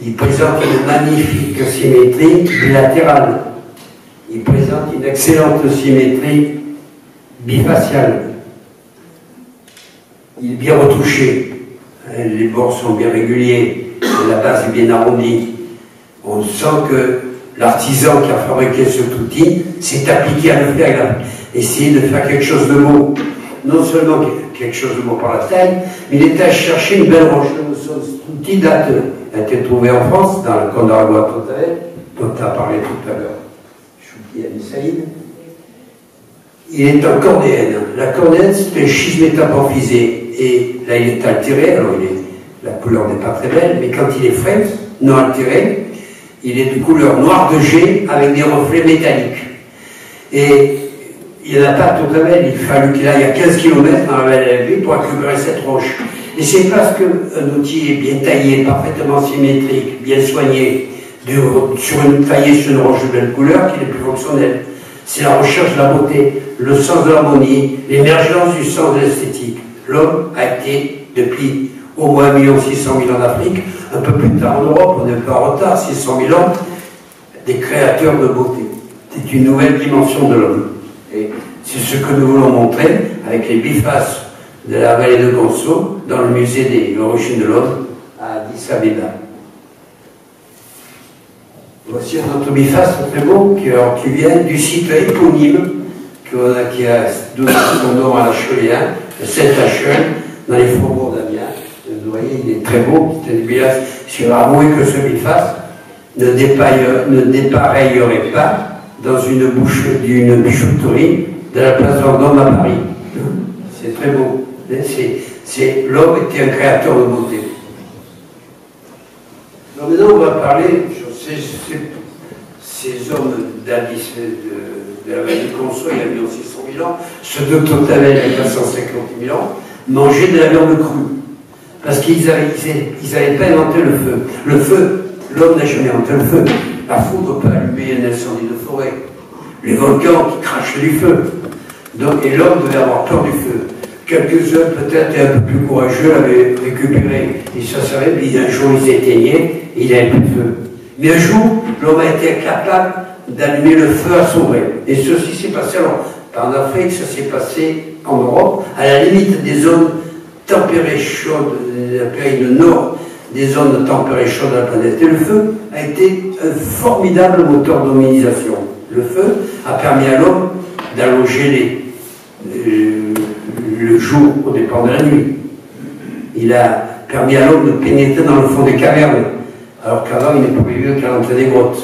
Il présente une magnifique symétrie bilatérale. Il présente une excellente symétrie bifaciale. Il est bien retouché. Les bords sont bien réguliers. La base est bien arrondie. On sent que l'artisan qui a fabriqué cet outil s'est appliqué à le faire. Il a essayé de faire quelque chose de beau. Non seulement quelque chose de beau par la taille, mais il est allé chercher une belle roche. Cet outil date, a été trouvé en France, dans le Condoragua Totavel, dont tu as parlé tout à l'heure. Chouki Abi Saïd. Il est en cornéenne. La cornéenne, c'est un schisme métamorphisé. Et là, il est altéré. Alors, la couleur n'est pas très belle, mais quand il est frais, non altéré, il est de couleur noire de jet avec des reflets métalliques. Et il n'y en a pas tout à fait, il fallu qu'il aille à 15 km dans la vallée de la ville pour récupérer cette roche. Et c'est parce qu'un outil est bien taillé, parfaitement symétrique, bien soigné, taillé sur une roche de belle couleur qu'il est plus fonctionnel. C'est la recherche de la beauté, le sens de l'harmonie, l'émergence du sens de l'esthétique. L'homme a été, depuis au moins 1 600 000 ans en Afrique, un peu plus tard en Europe, on est un peu en retard, 600 000 ans, des créateurs de beauté. C'est une nouvelle dimension de l'homme. Et c'est ce que nous voulons montrer avec les bifaces de la vallée de Konso dans le musée des origines de l'homme à Addis Abeba. Voici un autre biface très beau qui vient du site éponyme qui a donné son nom à l'Acheléen, le Saint-Achel, dans les faubourgs d'Amiens. Vous voyez, il est très beau. C'est un biface. Je vais avouer que ce biface ne dépareillerait pas dans une bijouterie de la place Vendôme à Paris. C'est très beau. L'homme était un créateur de beauté. Alors maintenant, on va parler de ces hommes d'Addis, de la vallée de Konso, il y a 600 000 ans, ceux de Totavel, il y a 450 000 ans, mangeaient de la viande crue. Parce qu'ils n'avaient pas inventé le feu. Le feu, l'homme n'a jamais inventé le feu. La foudre peut allumer un incendie de forêt. Les volcans qui crachent du feu. Donc, et l'homme devait avoir peur du feu. Quelques-uns, peut-être, un peu plus courageux, l'avaient récupéré. Ils se savaient, puis un jour, ils s'éteignaient, et il n'y avait plus de feu. Mais un jour, l'homme a été capable d'allumer le feu à son gré. Et ceci s'est passé, alors, en Afrique, ça s'est passé en Europe, à la limite des zones tempérées chaudes, la période nord, des zones tempérées chaudes de la planète. Et le feu a été un formidable moteur d'hominisation. Le feu a permis à l'homme d'allonger le jour au départ de la nuit. Il a permis à l'homme de pénétrer dans le fond des cavernes, alors qu'avant il ne pouvait vivre qu'à l'entrée des grottes.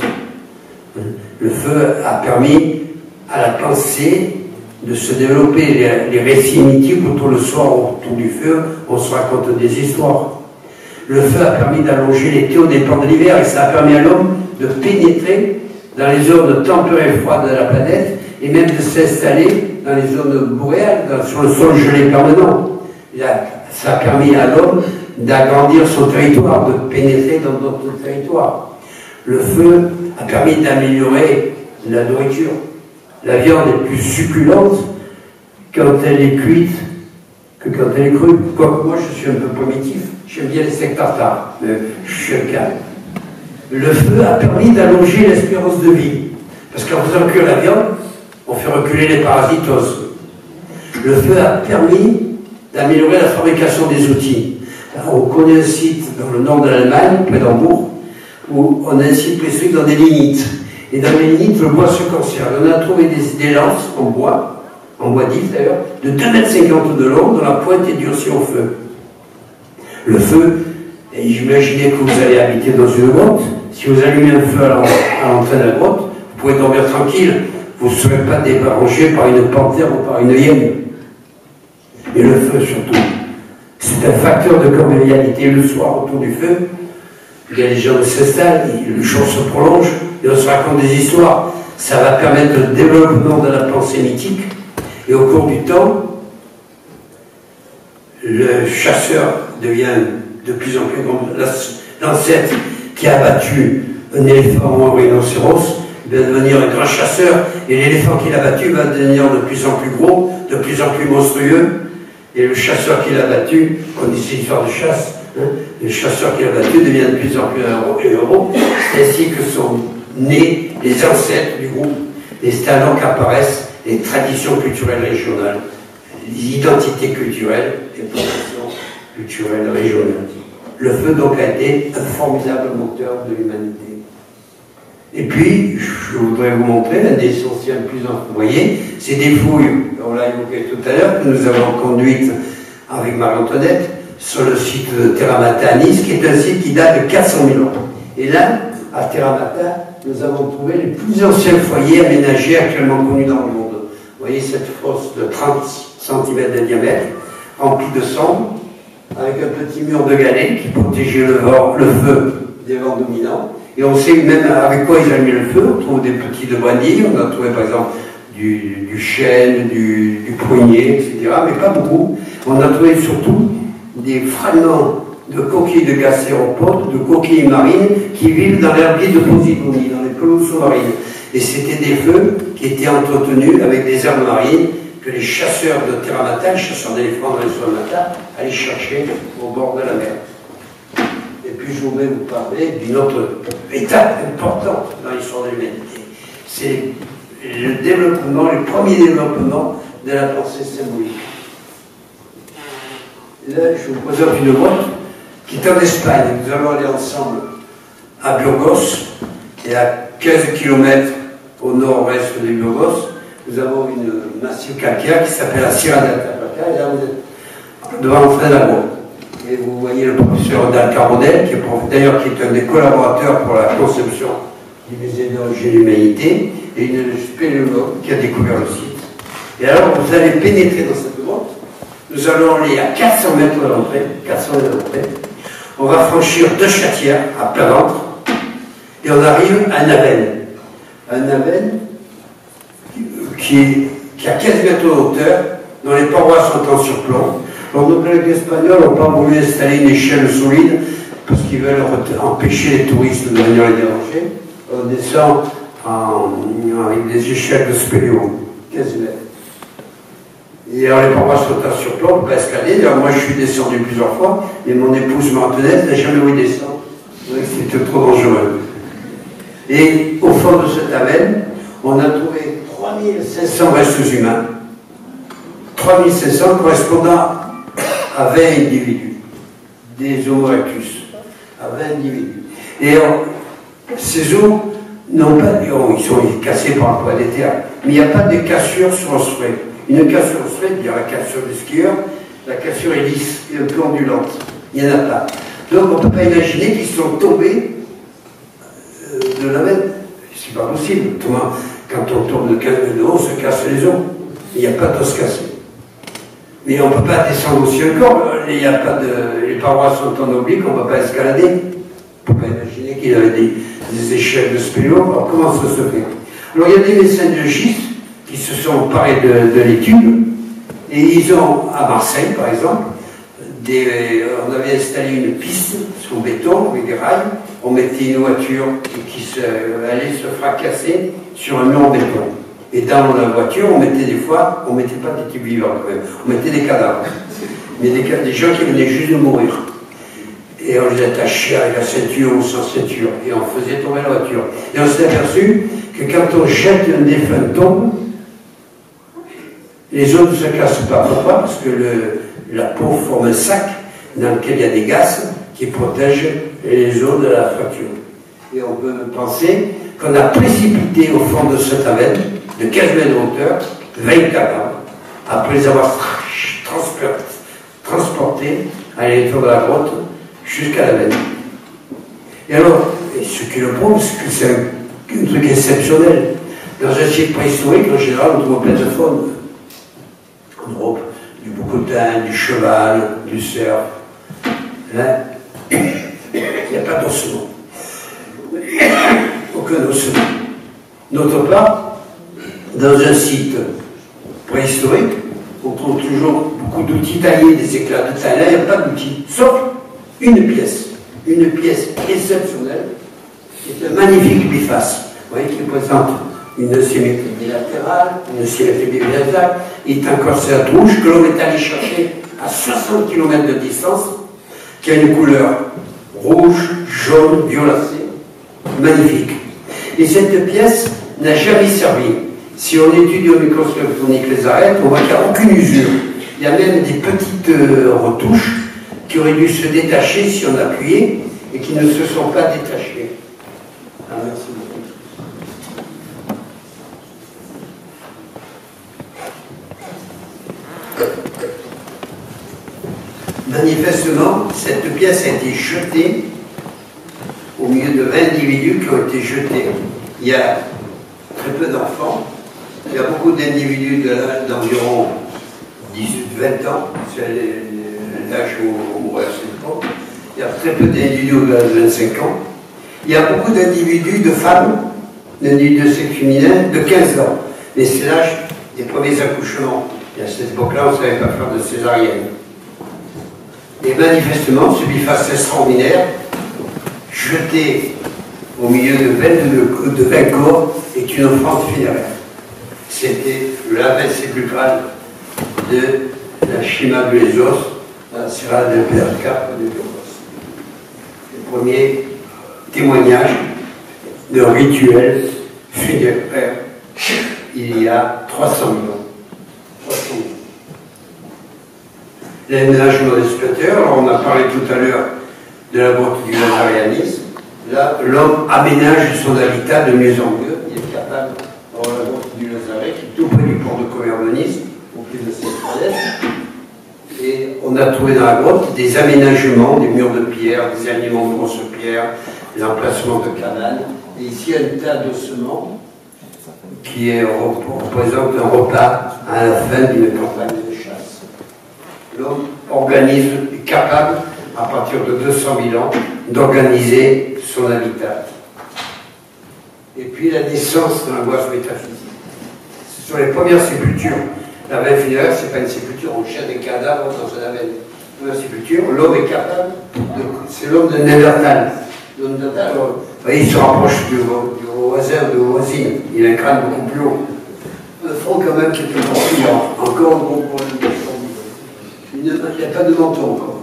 Le feu a permis à la pensée de se développer. Les récits mythiques autour le soir, autour du feu, on se raconte des histoires. Le feu a permis d'allonger l'été au départ de l'hiver, et ça a permis à l'homme de pénétrer dans les zones tempérées et froides de la planète, et même de s'installer dans les zones boréales, sur le sol gelé permanent. Ça a permis à l'homme d'agrandir son territoire, de pénétrer dans d'autres territoires. Le feu a permis d'améliorer la nourriture. La viande est plus succulente quand elle est cuite que quand elle est crue. Quoique moi je suis un peu primitif, j'aime bien les steaks tartares, mais je suis un calme. Le feu a permis d'allonger l'espérance de vie. Parce qu'en faisant cuire la viande, on fait reculer les parasitoses. Le feu a permis d'améliorer la fabrication des outils. Alors, on connaît un site dans le nord de l'Allemagne, près d'Hambourg, où on a un site précis dans des lignites. Et dans les lignites, le bois se conserve. On a trouvé des lances en bois d'if d'ailleurs, de 2,50 m de long, dont la pointe est durcie au feu. Le feu, et imaginez que vous allez habiter dans une grotte. Si vous allumez un feu à l'entrée de la grotte, vous pouvez dormir tranquille. Vous ne serez pas dérangé par une panthère ou par une hyène. Et le feu surtout, c'est un facteur de convivialité. Le soir, autour du feu, les gens s'installent, le jour se prolonge, et on se raconte des histoires. Ça va permettre le développement de la pensée mythique. Et au cours du temps, le chasseur devient de plus en plus grand. L'ancêtre qui a abattu un éléphant ou un rhinocéros va devenir un grand chasseur, et l'éléphant qu'il a battu va devenir de plus en plus gros, de plus en plus monstrueux, et le chasseur qui l'a battu, on dit c'est une histoire de chasse, hein, le chasseur qui l'a battu devient de plus en plus un héros, c'est ainsi que sont nés les ancêtres du groupe, et c'est alors qu'apparaissent les traditions culturelles régionales, les identités culturelles, les traditions culturelles régionales. Le feu donc a été un formidable moteur de l'humanité. Et puis, je voudrais vous montrer l'un des essentiels plus anciens. Vous voyez, c'est des fouilles, on l'a évoqué tout à l'heure, que nous avons conduites avec Marie-Antoinette sur le site de Terramata à Nice, qui est un site qui date de 400 000 ans. Et là, à Terramata, nous avons trouvé les plus anciens foyers aménagés actuellement connus dans le monde. Vous voyez cette fosse de 30 cm de diamètre, remplie de cendres, avec un petit mur de galets qui protégeait le feu des vents dominants. Et on sait même avec quoi ils allumaient le feu. On trouve des petits de brindilles, on a trouvé par exemple du chêne, du prunier, etc. Mais pas beaucoup. On a trouvé surtout des fragments de coquilles de gastéropodes, de coquilles marines qui vivent dans l'herbier de Posidonie, dans les pelouses sous-marines. Et c'était des feux qui étaient entretenus avec des herbes marines que les chasseurs de Terramata, les chasseurs d'éléphants dans les Terramata, allaient chercher au bord de la mer. Et puis je voudrais vous parler d'une autre étape importante dans l'histoire de l'humanité. C'est le développement, le premier développement de la pensée symbolique. Là, je vous présente une grotte qui est en Espagne. Nous allons aller ensemble à Burgos, et à 15 km au nord-ouest de Burgos, nous avons une massif calcaire qui s'appelle la Sierra del Tarapacá, et là vous êtes devant l'entrée de la grotte. Et vous voyez le professeur Dal Carbonel, qui est un des collaborateurs pour la conception du musée d'origine de l'humanité, et une spéléologue qui a découvert le site. Et alors vous allez pénétrer dans cette grotte. Nous allons aller à 400 mètres de l'entrée, 400 mètres de l'entrée. On va franchir 2 chatières à plat ventre, et on arrive à un aven. Un aven qui a 15 mètres de hauteur, dont les parois sont en surplomb, Alors, nos collègues espagnols n'ont pas voulu installer une échelle solide parce qu'ils veulent empêcher les touristes de venir les déranger. On descend avec des échelles de spéléo, 15 mètres. Et alors les parois sont à surplomb, on ne peut pas escalader. D'ailleurs, moi je suis descendu plusieurs fois, et mon épouse Martinez n'a jamais voulu descendre. C'était trop dangereux. Et au fond de cette avenne, on a trouvé 3500 restes humains. 3500 correspondant à 20 individus, des Homo erectus, à 20 individus. Et ces os n'ont pas, ils sont cassés par le poids des terres, mais il n'y a pas de cassure sur l'ossuaire. Une cassure osseuse, il y a la cassure du skieur, la cassure est lisse et un peu ondulante. Il n'y en a pas. Donc on ne peut pas imaginer qu'ils sont tombés de la veine. C'est pas possible. Quand on tombe de haut, on se casse les os. Il n'y a pas d'os cassé. Mais on ne peut pas descendre aussi encore. Il n'y a pas de, les parois sont en oblique, on ne peut pas escalader. On ne peut pas imaginer qu'il y avait des échelles de spéléo. Alors comment ça se fait? Alors il y a des médecins de schiste qui se sont emparés de l'étude, et ils ont, à Marseille par exemple, on avait installé une piste sur béton avec des rails, on mettait une voiture qui allait se fracasser sur un mur en béton. Et dans la voiture, on mettait des fois, on ne mettait pas des types vivants quand même, on mettait des cadavres, mais des gens qui venaient juste de mourir. Et on les attachait avec la ceinture ou sans ceinture, et on faisait tomber la voiture. Et on s'est aperçu que quand on jette un défunt tombe, les os ne se cassent pas. Pourquoi? Parce que la peau forme un sac dans lequel il y a des gaz qui protègent les os de la fracture. Et on peut penser qu'on a précipité au fond de cette avenne, de 15 mètres de hauteur, 20 cadavres, après les avoir transportés à l'intérieur de la grotte jusqu'à la veine. Et alors, ce qui le prouve, c'est que c'est un truc exceptionnel. Dans un site préhistorique, en général, on trouve plein de faune. On trouve du bouquetin, du cheval, du cerf. Là, il n'y a pas d'ossement. Aucun ossement. D'autre part, dans un site préhistorique, on trouve toujours beaucoup d'outils taillés, des éclats de taille. Là, il n'y a pas d'outils, sauf une pièce exceptionnelle, qui est un magnifique biface, vous voyez, qui présente une symétrie bilatérale, une symétrie bilatérale, il est un corset rouge que l'on est allé chercher à 60 km de distance, qui a une couleur rouge, jaune, violacée, magnifique. Et cette pièce n'a jamais servi. Si on étudie au microscope sonique les arêtes, on voit qu'il n'y a aucune usure. Il y a même des petites retouches qui auraient dû se détacher si on appuyait et qui ne se sont pas détachées. Ah, merci beaucoup. Manifestement, cette pièce a été jetée au au milieu de 20 individus qui ont été jetés. Il y a très peu d'enfants, il y a beaucoup d'individus d'environ 18-20 ans, c'est l'âge où on mourrait à cette époque. Il y a très peu d'individus de 25 ans. Il y a beaucoup d'individus, de femmes, d'individus de sexe féminin, de 15 ans. Mais c'est l'âge des premiers accouchements. Et à cette époque-là, on ne savait pas faire de césarienne. Et manifestement, ce biface extraordinaire, jeté au milieu de 20 corps, est une offrande funéraire. C'était la veine sépulcrale de la Cima de Lesos, la Sierra de Perca de Burgos. Le premier témoignage de rituel funéraire il y a 300 000 ans. L'aménagement des spectateurs, alors on a parlé tout à l'heure de la grotte du Nazarianisme. Là, l'homme aménage son habitat de mieux en mieux. Il est capable, dans la grotte du Nazaret, qui est tout près du port de Covernonis, au pied de cette falaise. Et on a trouvé dans la grotte des aménagements, des murs de pierre, des alignements de grosses pierres, des emplacements de cabanes. Et ici, il y a un tas d'ossements qui représente un repas à la fin d'une campagne de chasse. L'homme est capable, à partir de 200 000 ans, d'organiser son habitat. Et puis la naissance de l'angoisse métaphysique. Ce sont les premières sépultures La veine funéraire, ce n'est pas une sépulture, on jette des cadavres dans une veine. Une sépulture, l'homme est capable de. C'est l'homme de Néandertal. L'homme de Néandertal, vous voyez, il se rapproche du voisin ou de voisine. Il a un crâne beaucoup plus haut. Un front, quand même, qui est plus grand. Encore un gros problème. Il n'y a pas de menton encore.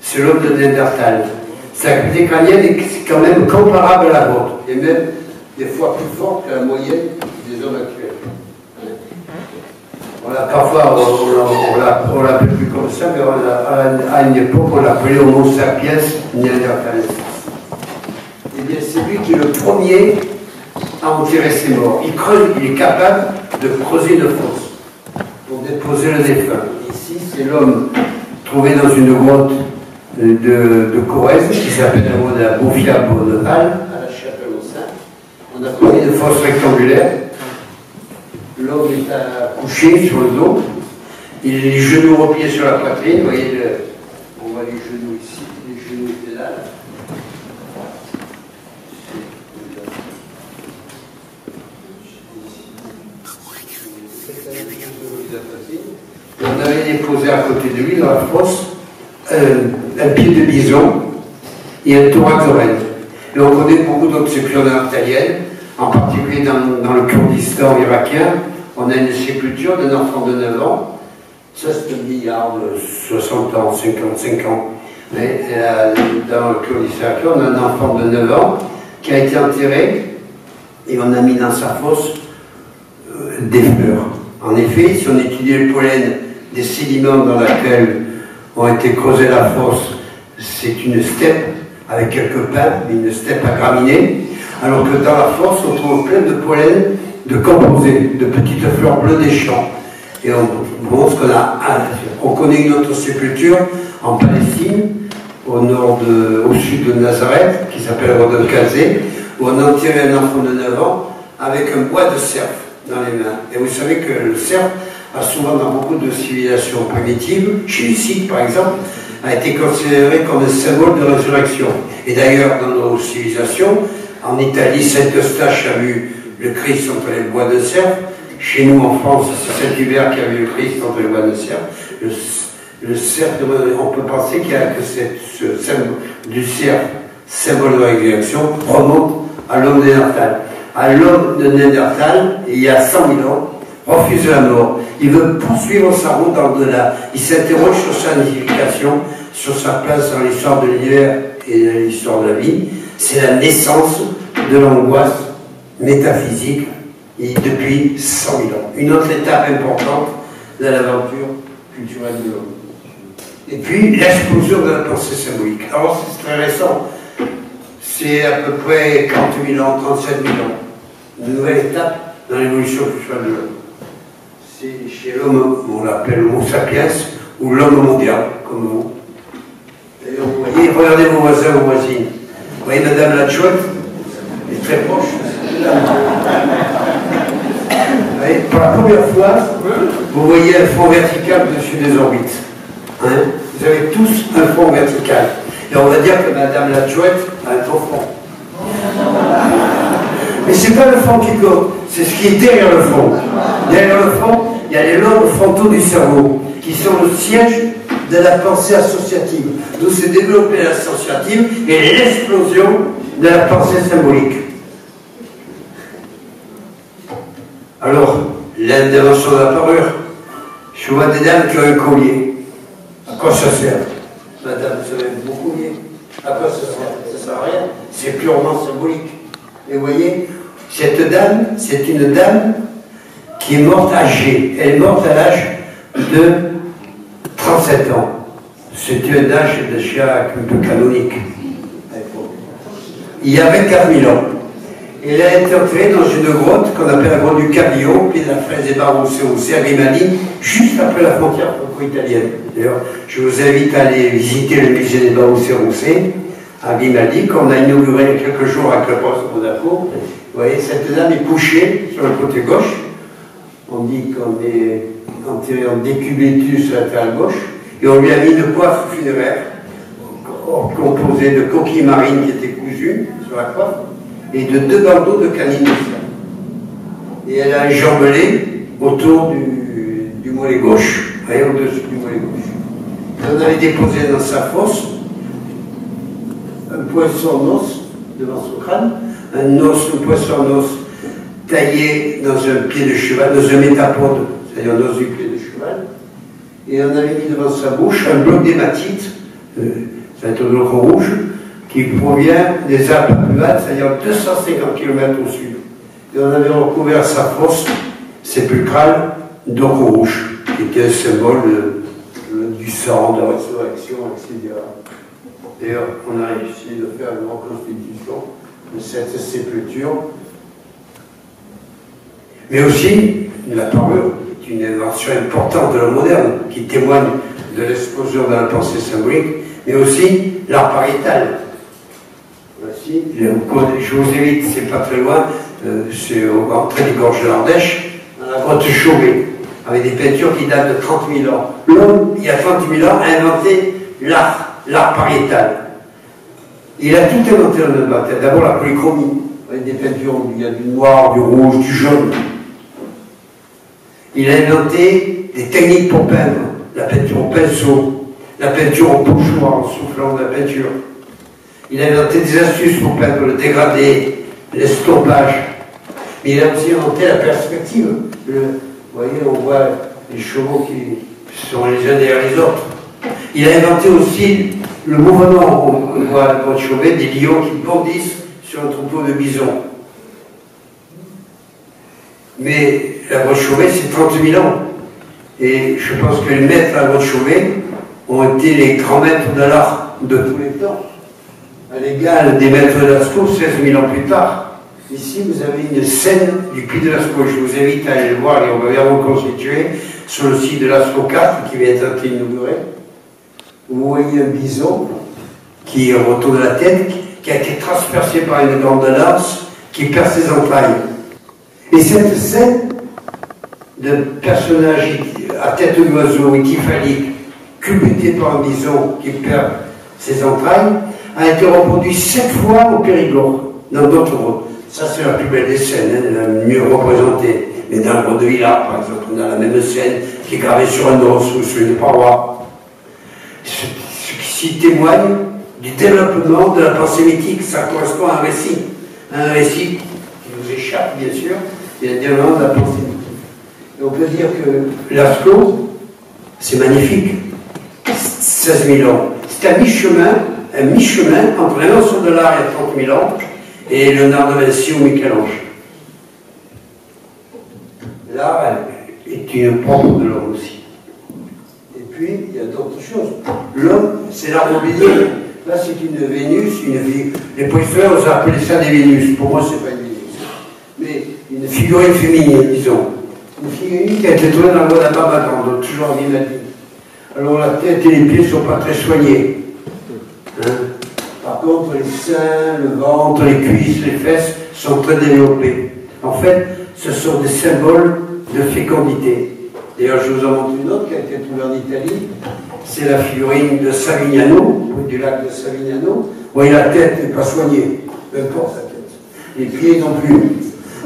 C'est l'homme de Néandertal. Sa activité crânienne est quand même comparable à la vôtre, et même des fois plus forte que la moyenne des hommes actuels. Parfois, on l'appelle plus comme ça, mais à une époque, on l'appelait Homo sapiens néandertalensis. Eh bien, c'est lui qui est le premier à enterrer ses morts. Il est capable de creuser une fosse pour déposer le défunt. Ici, c'est l'homme trouvé dans une grotte de Corrèze, qui s'appelle la Bofia Bonneval, à la Chapelle-au-Saint. On a trouvé une fosse rectangulaire. L'homme est couché sur le dos. Il a les genoux repliés sur la poitrine. Vous voyez, on voit les genoux ici, les genoux étaient là. On avait déposé à côté de lui, dans la fosse, un pied de bison et un thorax de reine. Et on connaît beaucoup d'autres sépultures italiennes, en particulier dans le Kurdistan irakien. On a une sépulture d'un enfant de 9 ans. Ça, c'est un vieillard de 60 ans, 55 ans. Mais dans le Kurdistan irakien, on a un enfant de 9 ans qui a été enterré et on a mis dans sa fosse des fleurs. En effet, si on étudiait le pollen des sédiments dans lesquels ont été creusés la fosse, c'est une steppe avec quelques pins, une steppe à graminées, alors que dans la fosse, on trouve plein de pollen de composés, de petites fleurs bleues des champs. Et on connaît une autre sépulture en Palestine, au sud de Nazareth, qui s'appelle Rodon Kazé, où on a enterré un enfant de 9 ans avec un bois de cerf dans les mains. Et vous savez que le cerf a souvent, dans beaucoup de civilisations primitives, chez les Sikhs par exemple, a été considéré comme un symbole de résurrection. Et d'ailleurs, dans nos civilisations, en Italie, Saint-Eustache a vu le Christ entre les bois de cerf. Chez nous, en France, c'est Saint-Hubert qui a vu le Christ entre les bois de cerf. Le cerf, on peut penser que ce symbole du cerf, symbole de résurrection, remonte à l'homme de Néandertal. À l'homme de Néandertal, il y a 100 000 ans, refuse la mort. Il veut poursuivre sa route dans l'au-delà. Il s'interroge sur sa signification, sur sa place dans l'histoire de l'univers et dans l'histoire de la vie. C'est la naissance de l'angoisse métaphysique depuis 100 000 ans. Une autre étape importante de l'aventure culturelle de l'homme. Et puis, l'explosion de la pensée symbolique. Alors, c'est très récent. C'est à peu près 40 000 ans, 37 000 ans. Une nouvelle étape dans l'évolution culturelle de l'homme. C'est chez l'homme, on l'appelle l'homo sapiens, ou l'homme mondial, comme vous. D'ailleurs, vous voyez, regardez vos voisins, vos voisines. Vous voyez Madame la chouette, elle est très proche. Vous voyez, pour la première fois, vous voyez un front vertical au-dessus des orbites. Hein? Vous avez tous un front vertical. Et on va dire que Madame la chouette a un gros front. Mais ce n'est pas le front qui compte, c'est ce qui est derrière le front. Derrière le front, il y a les lobes frontaux du cerveau, qui sont le siège de la pensée associative, d'où s'est développée l'associative et l'explosion de la pensée symbolique. Alors, l'intervention de la parure. Je vois des dames qui ont un collier. À quoi ça sert? Madame, vous avez un beau collier. À quoi ça sert? Ça ne sert à rien. C'est purement symbolique. Et vous voyez, cette dame, c'est une dame qui est morte âgée. Elle est morte à l'âge de 37 ans. C'était un âge déjà un peu canonique. Il y avait 4000 ans. Et elle a été entrée dans une grotte qu'on appelle la grotte du Cabillon, au pied de la fraise des Baroussé à Grimani, juste après la frontière franco-italienne. D'ailleurs, je vous invite à aller visiter le musée des Baroussé à Grimani, qu'on a inauguré il y a quelques jours avec le poste de Monaco. Vous voyez, cette dame est couchée sur le côté gauche. On dit qu'on est enterré en décubitus sur la terre gauche. Et on lui a mis une coiffe funéraire composée de coquilles marines qui étaient cousues sur la coiffe et de 2 bandeaux de canines de fer. Et elle a un jambelé autour du mollet gauche, vous voyez, au-dessus du mollet gauche. On avait déposé dans sa fosse un poisson d'os devant son crâne, un poisson d'os taillé dans un pied de cheval, dans un métapode, c'est-à-dire dans un pied de cheval, et on avait mis devant sa bouche un bloc d'hématite, c'est un bloc rouge, qui provient des Alpes plus hautes, c'est-à-dire 250 km au sud. Et on avait recouvert sa fosse sépulcrale d'or rouge, qui était un symbole du sang, de la résurrection, etc. D'ailleurs, on a réussi de faire une reconstitution de cette sépulture. Mais aussi, la parure est une invention importante de l'homme moderne, qui témoigne de l'explosion de la pensée symbolique, mais aussi l'art pariétal. Voici, je vous invite, c'est pas très loin, c'est au entrée des gorges de l'Ardèche, dans la grotte Chauvet, avec des peintures qui datent de 30 000 ans. L'homme, il y a 30 000 ans, a inventé l'art pariétal. Il a tout inventé dans le baptême. D'abord la polychromie, avec des peintures où il y a du noir, du rouge, du jaune. Il a inventé des techniques pour peindre, la peinture au pinceau, la peinture au pochoir en soufflant de la peinture. Il a inventé des astuces pour peindre le dégradé, l'estompage. Mais il a aussi inventé la perspective. Vous voyez, on voit les chevaux qui sont les uns derrière les autres. Il a inventé aussi le mouvement, on voit à la grotte Chauvet, des lions qui bondissent sur un troupeau de bisons. Mais la grotte Chauvet, c'est 30 000 ans. Et je pense que les maîtres à la grotte Chauvet ont été les grands maîtres de l'art de tous les temps. À l'égal des maîtres de Lascaux, 16 000 ans plus tard. Ici, vous avez une scène du Puy de Lascaux. Je vous invite à aller le voir et on va bien reconstituer sur le site de Lascaux 4 qui vient d'être inauguré. Vous voyez un bison qui retourne la tête, qui a été transpercé par une grande lance qui perd ses entrailles. Et cette scène de personnage à tête d'oiseau, équiphalique, culbuté par un bison qui perd ses entrailles, a été reproduite 7 fois au Périgord, dans d'autres grottes. Ça, c'est la plus belle des scènes, hein, la mieux représentée. Mais dans le grotte de Villars, par exemple, on a la même scène qui est gravée sur un os ou sur une paroi. Ce qui témoigne du développement de la pensée mythique. Ça correspond à un récit qui nous échappe, bien sûr, et un développement de la pensée mythique. Et on peut dire que Lascaux, c'est magnifique. 16 000 ans. C'est un mi-chemin entre l'invention de l'art il y a 30 000 ans et Léonard de Vinci ou Michel-Ange. L'art est une propre de l'homme aussi. Et puis, il y a d'autres choses. L'homme, c'est l'art mobilier. Là, c'est une Vénus, une fille. Les préférés, on a appelé ça des Vénus. Pour moi, c'est pas une Vénus. Mais une figurine féminine, disons. Une figurine qui a été tournée dans le bois d'Ababagande, toujours en Vimadine. Alors, la tête et les pieds ne sont pas très soignés. Hein? Par contre, les seins, le ventre, les cuisses, les fesses sont très développés. En fait, ce sont des symboles de fécondité. D'ailleurs, je vous en montre une autre qui a été trouvée en Italie. C'est la figurine de Savignano, du lac de Savignano. Vous voyez, la tête n'est pas soignée, peu importe sa tête. Les pieds non plus.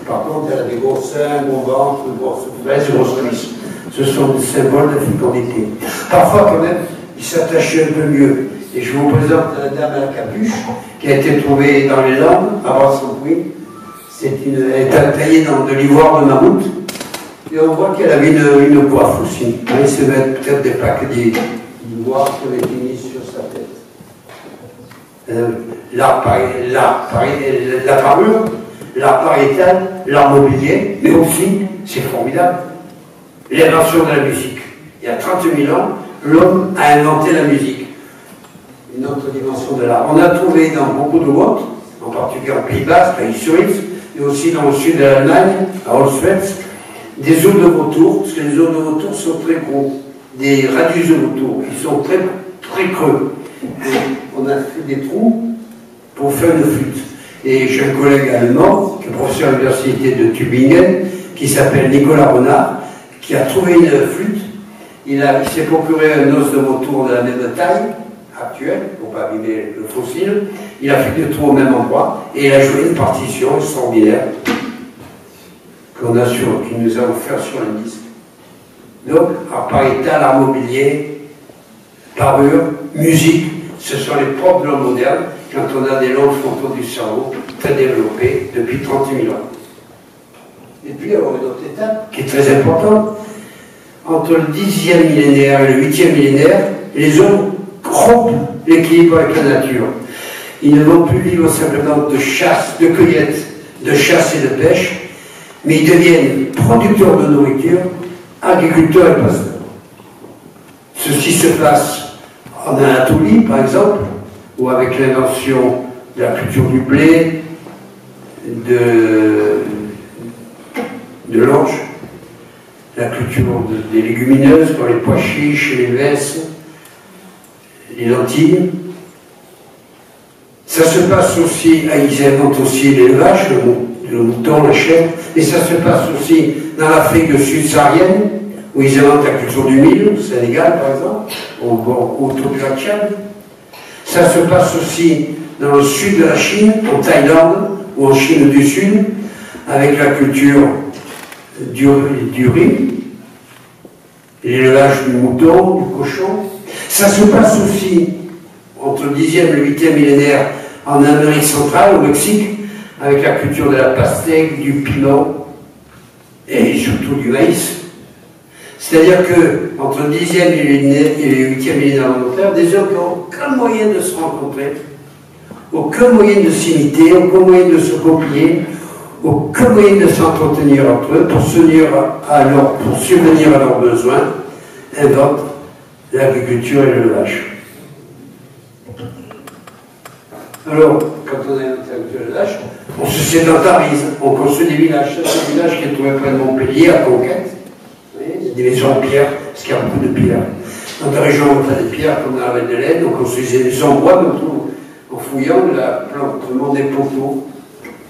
Par contre, elle a des gros seins, gros ventre, grosses fesses, grosses cuisses. Ce sont des symboles de fécondité. Parfois, quand même, ils s'attachaient un peu mieux. Et je vous présente la dame à la capuche qui a été trouvée dans les Landes, à Brasson-Puy. Elle est taillée dans de l'ivoire de mammouth. Et on voit qu'elle avait une coiffe aussi. Il se met peut-être des plaques d'ivoire qui ont été mises sur sa tête. La parure, l'art pariétal, l'art mobilier, mais aussi, c'est formidable, l'invention de la musique. Il y a 30 000 ans, l'homme a inventé la musique. Une autre dimension de l'art. On a trouvé dans beaucoup de grottes, en particulier en Pays Basque, à Issuritz, et aussi dans le sud de l'Allemagne, à Holzwetz, des os de vautour, parce que les os de vautour sont très gros, des radius de vautour, qui sont très, très creux. Et on a fait des trous pour faire une flûte. Et j'ai un collègue allemand, qui est professeur à l'université de Tübingen, qui s'appelle Nicolas Renard, qui a trouvé une flûte. Il s'est procuré un os de vautour de la même taille, actuelle, pour ne pas abîmer le fossile. Il a fait des trous au même endroit, et il a joué une partition extraordinaire qui nous a offert sur un disque. Donc, par état, l'art mobilier, parure, musique, ce sont les propres de l'homme moderne quand on a des longs frontaux du cerveau très développés depuis 38 000 ans. Et puis, il y a une autre étape qui est très importante. Entre le 10e millénaire et le 8e millénaire, les hommes rompent l'équilibre avec la nature. Ils ne vont plus vivre simplement de chasse, de cueillette, de chasse et de pêche, mais ils deviennent producteurs de nourriture, agriculteurs et pasteurs. Ceci se passe en Anatolie, par exemple, où avec l'invention de la culture du blé, de l'orge, la culture des légumineuses, comme les pois chiches, les vesses, les lentilles. Ça se passe aussi, ils inventent aussi l'élevage, le mouton, la chèvre, et ça se passe aussi dans l'Afrique subsaharienne, où ils inventent la culture du mil, au Sénégal par exemple, autour du lac Tchad. Ça se passe aussi dans le sud de la Chine, en Thaïlande, ou en Chine du Sud, avec la culture du riz, l'élevage du mouton, du cochon. Ça se passe aussi entre le 10e et le 8e millénaire en Amérique centrale, au Mexique, avec la culture de la pastèque, du piment et surtout du maïs. C'est-à-dire que entre le 10e et le 8e millénaire en des hommes qui n'ont aucun moyen de se rencontrer, aucun moyen de s'imiter, aucun moyen de se copier, aucun moyen de s'entretenir entre eux pour subvenir à leurs besoins, inventent l'agriculture et l'élevage. Alors, quand on a inventé l'élevage, on se sédentarise, on construit des villages. C'est un village qui est trouvé près de Montpellier, à Conquête. Des maisons en pierre, parce qu'il y a beaucoup de pierres. Dans des régions où on a des pierres, comme dans la vallée de l'Aisne, on construisait des maisons en bois, mais en fouillant la plante des poteaux.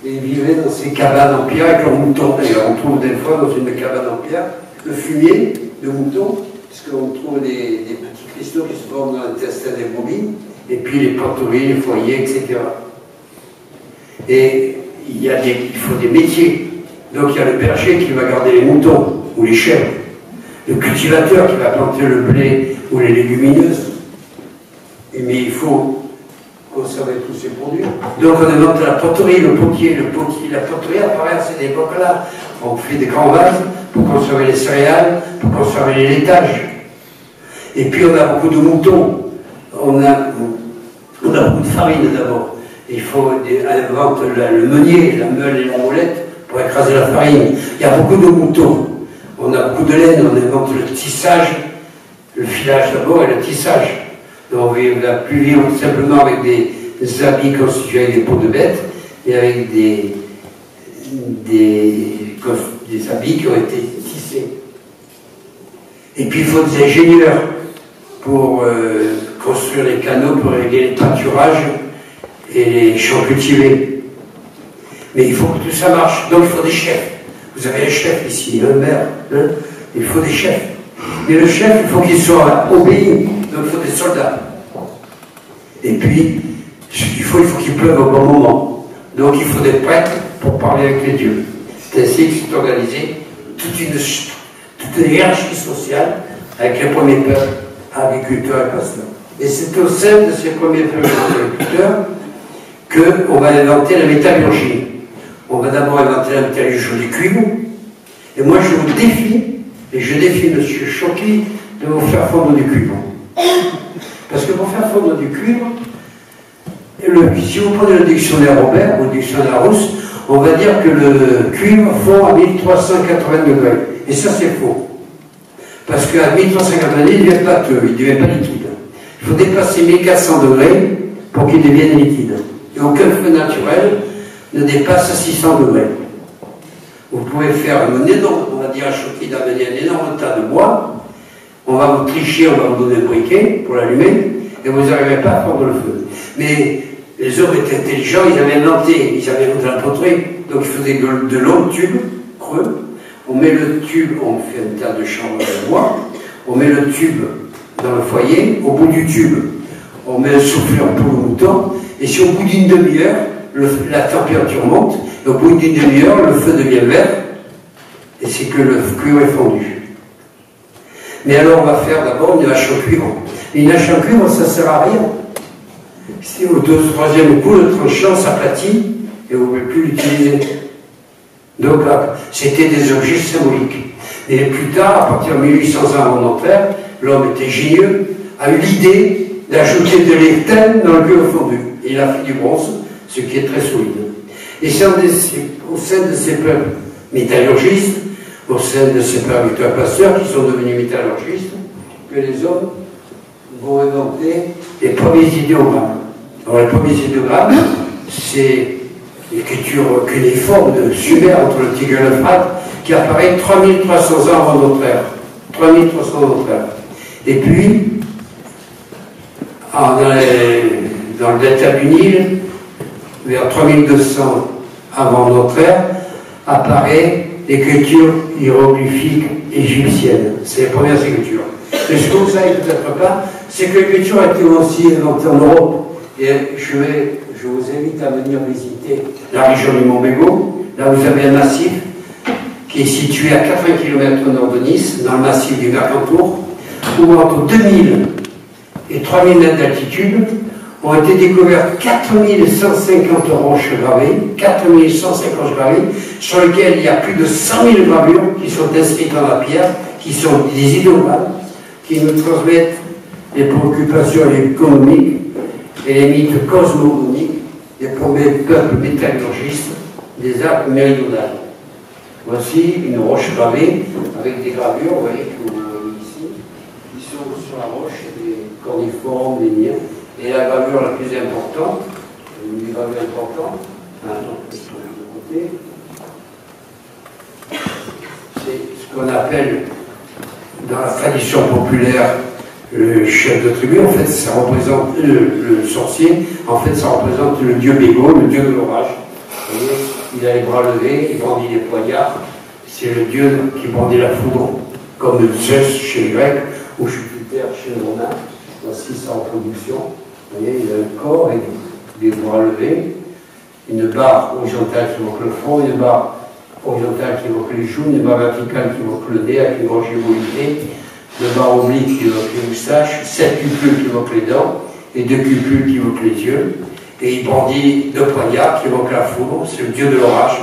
Et ils vivaient dans ces cabanes en pierre avec leurs moutons. D'ailleurs, on trouve des fois dans une cabane en pierre le fumier de moutons, puisqu'on trouve des petits cristaux qui se forment dans l'intestin des brebis, et puis les porteries, les foyers, etc. Et il faut des métiers. Donc il y a le berger qui va garder les moutons ou les chèvres, le cultivateur qui va planter le blé ou les légumineuses. Mais il faut conserver tous ces produits. Donc on invente la poterie, le potier. La poterie apparaît à cette époque-là. On fait des grands vases pour conserver les céréales, pour conserver les laitages. Et puis on a beaucoup de moutons. On a beaucoup de farine d'abord. Il faut inventer le meunier, la meule et la moulette pour écraser la farine. Il y a beaucoup de moutons. On a beaucoup de laine, on invente le tissage, le filage d'abord et le tissage. Donc on va plus vivre simplement avec des habits constitués avec des peaux de bêtes et avec des habits qui ont été tissés. Et puis il faut des ingénieurs pour construire les canaux, pour régler les pâturages et les champs cultivés. Mais il faut que tout ça marche, donc il faut des chefs. Vous avez un chef ici, un maire, hein? Il faut des chefs. Mais le chef, il faut qu'il soit obéi, donc il faut des soldats. Et puis, il faut qu'il pleuve au bon moment. Donc il faut des prêtres pour parler avec les dieux. C'est ainsi que s'est organisée toute une hiérarchie sociale avec les premiers peuples, agriculteurs et pasteurs. Et c'est au sein de ces premiers peuples agriculteurs qu'on va inventer la métallurgie. On va d'abord inventer la métallurgie du cuivre. Et moi je vous défie, et je défie M. Choquy de vous faire fondre du cuivre. Parce que pour faire fondre du cuivre, si vous prenez le dictionnaire Robert ou le dictionnaire Rousse, on va dire que le cuivre fond à 1380 degrés. Et ça c'est faux. Parce qu'à 1380 il ne devient pas pâteux, il ne devient pas liquide. Il faut dépasser 1400 degrés pour qu'il devienne liquide. Et aucun feu naturel ne dépasse 600 degrés. Vous pouvez faire un énorme, on va dire à Choquy d'amener un énorme tas de bois, on va vous tricher, on va vous donner un briquet pour l'allumer, et vous n'arriverez pas à prendre le feu. Mais les hommes étaient intelligents, ils avaient inventé de la poterie, donc ils faisaient de longs tubes creux, on met le tube, on fait un tas de chambres de bois, on met le tube dans le foyer, au bout du tube, on met un souffleur pour le mouton, et si au bout d'une demi-heure, la température monte, et au bout d'une demi-heure, le feu devient vert, et c'est que le cuivre est fondu. Mais alors on va faire d'abord une hache en cuivre. Une hache en cuivre, ça ne sert à rien. Si au troisième coup, le tranchant s'aplatit et vous ne pouvez plus l'utiliser. Donc là, c'était des objets symboliques. Et plus tard, à partir de 1800 ans avant notre ère, l'homme était génieux, a eu l'idée d'ajouter de l'étain dans le cuivre fondu. Et il a fait du bronze, ce qui est très solide. Et c'est au sein de ces peuples métallurgistes, au sein de ces peuples Victor Pasteur qui sont devenus métallurgistes, que les hommes vont inventer les premiers idéogrammes. Alors les premiers idéogrammes, c'est l'écriture cunéiforme de Sumer entre le Tigre et l'Euphrate, qui apparaît 3300 ans avant notre ère. 3300 ans avant notre ère. Et puis, dans le delta du Nil, vers 3200 avant notre ère, apparaît l'écriture hiéroglyphique égyptienne. C'est les premières écritures. Mais ce que vous ne savez peut-être pas, c'est que l'écriture a été aussi inventée en Europe. Et je vous invite à venir visiter la région du Mont-Bégaud. Là, vous avez un massif qui est situé à 80 km au nord de Nice, dans le massif du Mercantour, où entre 2000 et 3000 mètres d'altitude ont été découvertes 4150 roches gravées, 4150 roches gravées, sur lesquelles il y a plus de 100 000 gravures qui sont inscrites dans la pierre, qui sont des idéogrammes, qui nous transmettent les préoccupations économiques et les mythes cosmogoniques des premiers peuples métallurgistes des Alpes méridionales. Voici une roche gravée avec des gravures, vous voyez, que vous voyez ici, qui sont sur la roche, des corniformes, des niens. Et la gravure la plus importante, une gravure importante, de côté, c'est ce qu'on appelle dans la tradition populaire le chef de tribu. En fait, ça représente le sorcier, en fait, ça représente le dieu Bégo, le dieu de l'orage. Vous voyez, il a les bras levés, il brandit les poignards. C'est le dieu qui brandit la foudre, comme Zeus chez les Grecs ou Jupiter chez les Romains. Voici sa reproduction. Vous voyez, il a un corps avec des bras levés, une barre horizontale qui évoque le front, une barre horizontale qui évoque les joues, une barre verticale qui évoque le nez avec une gorge évoluée, deux barres obliques qui évoquent les moustaches, 7 cupules qui évoquent les dents et 2 cupules qui évoquent les yeux. Et il brandit 2 poignards qui évoquent la foudre, c'est le dieu de l'orage,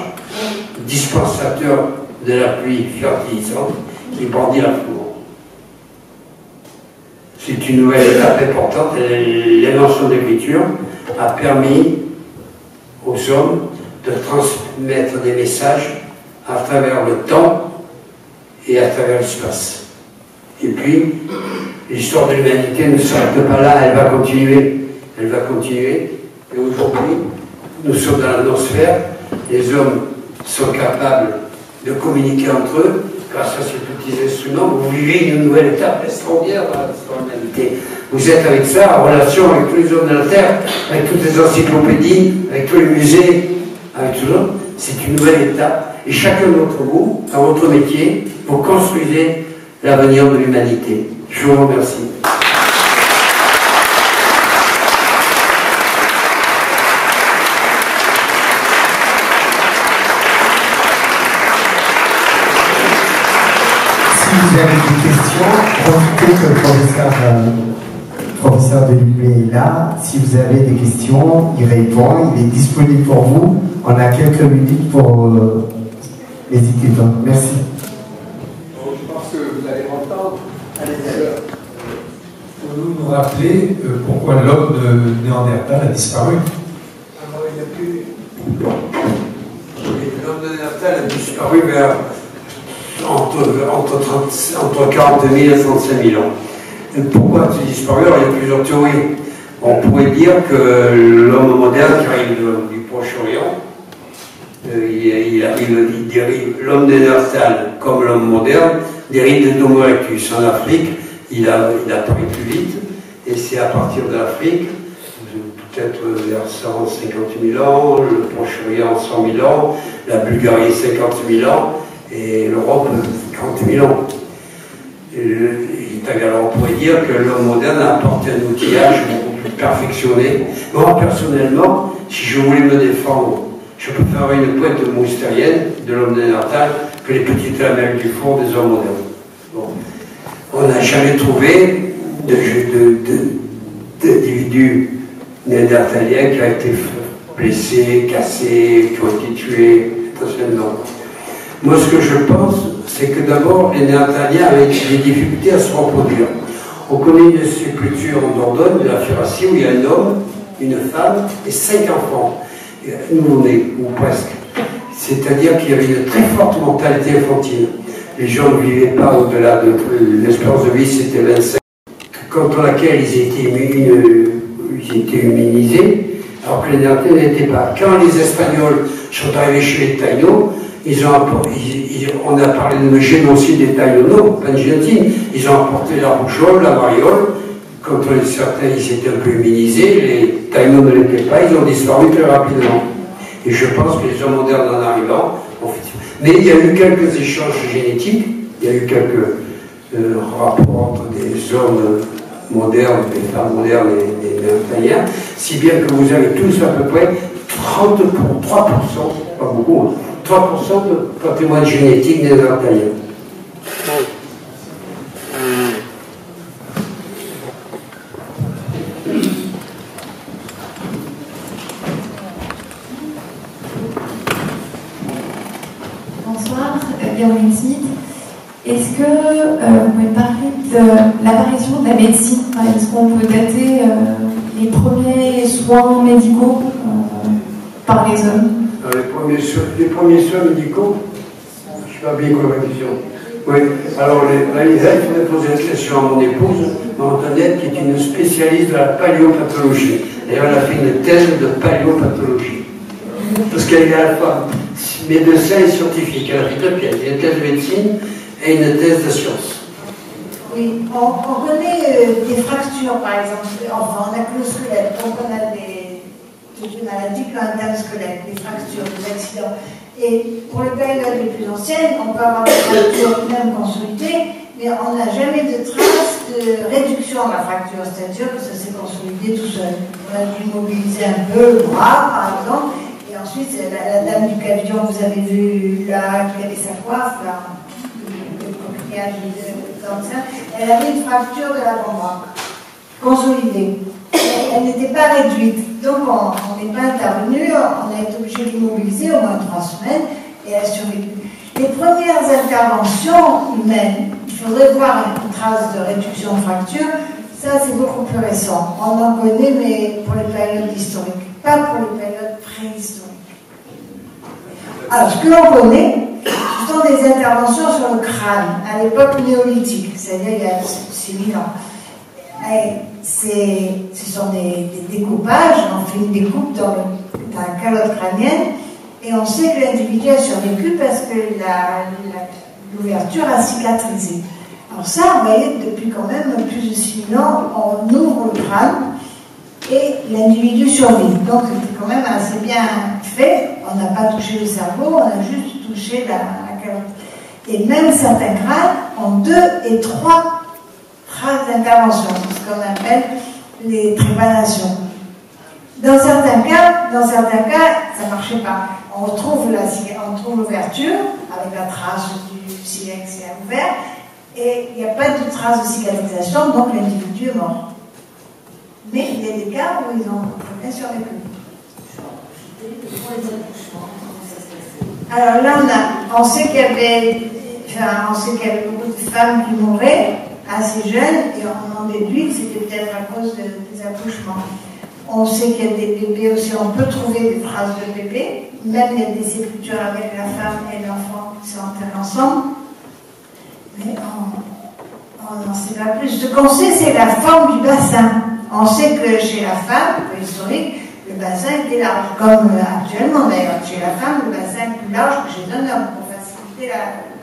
dispensateur de la pluie fertilisante, qui brandit la foudre. C'est une nouvelle étape importante. L'invention de l'écriture a permis aux hommes de transmettre des messages à travers le temps et à travers l'espace. Et puis, l'histoire de l'humanité ne s'arrête pas là, elle va continuer. Elle va continuer. Et aujourd'hui, nous sommes dans l'atmosphère, les hommes sont capables de communiquer entre eux grâce à ces petits instruments. Vous vivez une nouvelle étape extraordinaire dans l'histoire de l'humanité. Vous êtes avec ça en relation avec tous les hommes de la Terre, avec toutes les encyclopédies, avec tous les musées, avec tout ça. C'est une nouvelle étape. Et chacun d'entre vous, dans votre métier, vous construisez l'avenir de l'humanité. Je vous remercie. Si vous avez des questions, profitez que le professeur Delubé est là. Si vous avez des questions, il répond, il est disponible pour vous. On a quelques minutes pour les étudiants. Merci. Je pense que vous allez m'entendre. Pouvez-vous nous rappeler pourquoi l'homme de Néandertal a disparu? L'homme de Néandertal a disparu vers entre 42 000 et 35 000 ans. Et pourquoi a-t-il disparu? Alors, il y a plusieurs théories. On pourrait dire que l'homme moderne qui arrive du Proche-Orient, l'homme de Néandertal comme l'homme moderne dérive de l'Homo erectus. En Afrique, il a apparaît plus vite, et c'est à partir de l'Afrique, peut-être vers 150 000 ans, le Proche-Orient 100 000 ans, la Bulgarie 50 000 ans, et l'Europe 40 000 ans. Alors on pourrait dire que l'homme moderne a apporté un outillage beaucoup plus perfectionné. Moi, personnellement, si je voulais me défendre, je préférerais une pointe moustérienne de l'homme néandertal que les petites lamelles du four des hommes modernes. Bon. on n'a jamais trouvé d'individus néandertaliens qui ont été blessés, cassés, qui ont été tués, potentiellement. Moi, ce que je pense, c'est que d'abord, les Néandertaliens avaient des difficultés à se reproduire. On connaît une sépulture en Dordogne, de la Furacie, où il y a un homme, une femme et 5 enfants, nouveau-nés, ou presque. C'est-à-dire qu'il y avait une très forte mortalité infantile. Les gens ne vivaient pas au-delà de l'espérance de vie, c'était 25, contre laquelle ils étaient immunisés, alors que les Néandertaliens n'étaient pas. Quand les Espagnols sont arrivés chez les Taïnos, on a parlé de génocide des Taïnos, non, pas de génocide. Ils ont apporté la rougeole, la variole, contre certains ils étaient un peu immunisés, les Taïnos ne l'étaient pas, ils ont disparu très rapidement. Et je pense que les hommes modernes en arrivant ont fait ça. Mais il y a eu quelques échanges génétiques, il y a eu quelques rapports entre des hommes modernes, des femmes modernes et des Néandertaliens, si bien que vous avez tous à peu près 3%, pas beaucoup, hein, 3% de patrimoine génétique néandertalien. Bonsoir, Caroline Smith. Est-ce que vous pouvez parler de l'apparition de la médecine? Est-ce qu'on peut dater les premiers soins médicaux par les hommes? Les premiers soins médicaux, je ne sais pas bien quoi la question. Oui, alors là, il faudrait poser la question à mon épouse, Antoinette, qui est une spécialiste de la paléopathologie. D'ailleurs, elle a fait une thèse de paléopathologie. Parce qu'elle est à la fois médecin et scientifique. Elle a fait 2 pièces, une thèse de médecine et une thèse de sciences. Oui, on connaît des fractures, par exemple. Enfin, on n'a que le squelette, donc on a des maladies qui ont atteint le squelette, des fractures, des accidents. Et pour les périodes les plus anciennes, on peut avoir des fractures même consolidées, mais on n'a jamais de traces de réduction de la fracture, c'est-à-dire que ça s'est consolidé tout seul. On a dû mobiliser un peu le bras, par exemple, et ensuite, la dame du pavillon, vous avez vu là, qui avait sa coiffe, là, le coquillage comme ça, elle avait une fracture de l'avant-bras, consolidée. Elle n'était pas réduite, donc on n'est pas intervenu, on a été obligé de l'immobiliser au moins 3 semaines et elle a survécu. Les premières interventions humaines, il faudrait voir une trace de réduction de fracture, ça c'est beaucoup plus récent. On en connaît, mais pour les périodes historiques, pas pour les périodes préhistoriques. Alors, ce que l'on connaît, ce sont des interventions sur le crâne, à l'époque néolithique, c'est-à-dire il y a 6000 ans. Ce sont des découpages, on fait une découpe dans la calotte crânienne et on sait que l'individu a survécu parce que l'ouverture a cicatrisé. Alors ça, vous voyez, depuis quand même plus de 6000 ans, on ouvre le crâne et l'individu survit. Donc c'était quand même assez bien fait, on n'a pas touché le cerveau, on a juste touché la calotte. Et même certains crânes ont 2 et 3 traces d'intervention, ce qu'on appelle les trépanations. Dans certains cas, ça ne marchait pas. On retrouve l'ouverture avec la trace du silex ouvert et il n'y a pas de trace de cicatrisation, donc l'individu est mort. Mais il y a des cas où ils ont très bien survécu. Alors là, on sait qu'il y avait beaucoup de femmes qui mouraient assez jeunes et on en déduit que c'était peut-être à cause des accouchements. On sait qu'il y a des bébés aussi, on peut trouver des traces de bébés, même il y a des sépultures avec la femme et l'enfant qui sont enterrés ensemble, mais on n'en sait pas plus. Ce qu'on sait, c'est la forme du bassin. On sait que chez la femme, préhistorique, le bassin était large, comme actuellement d'ailleurs. Chez la femme, le bassin est plus large que chez un homme pour faciliter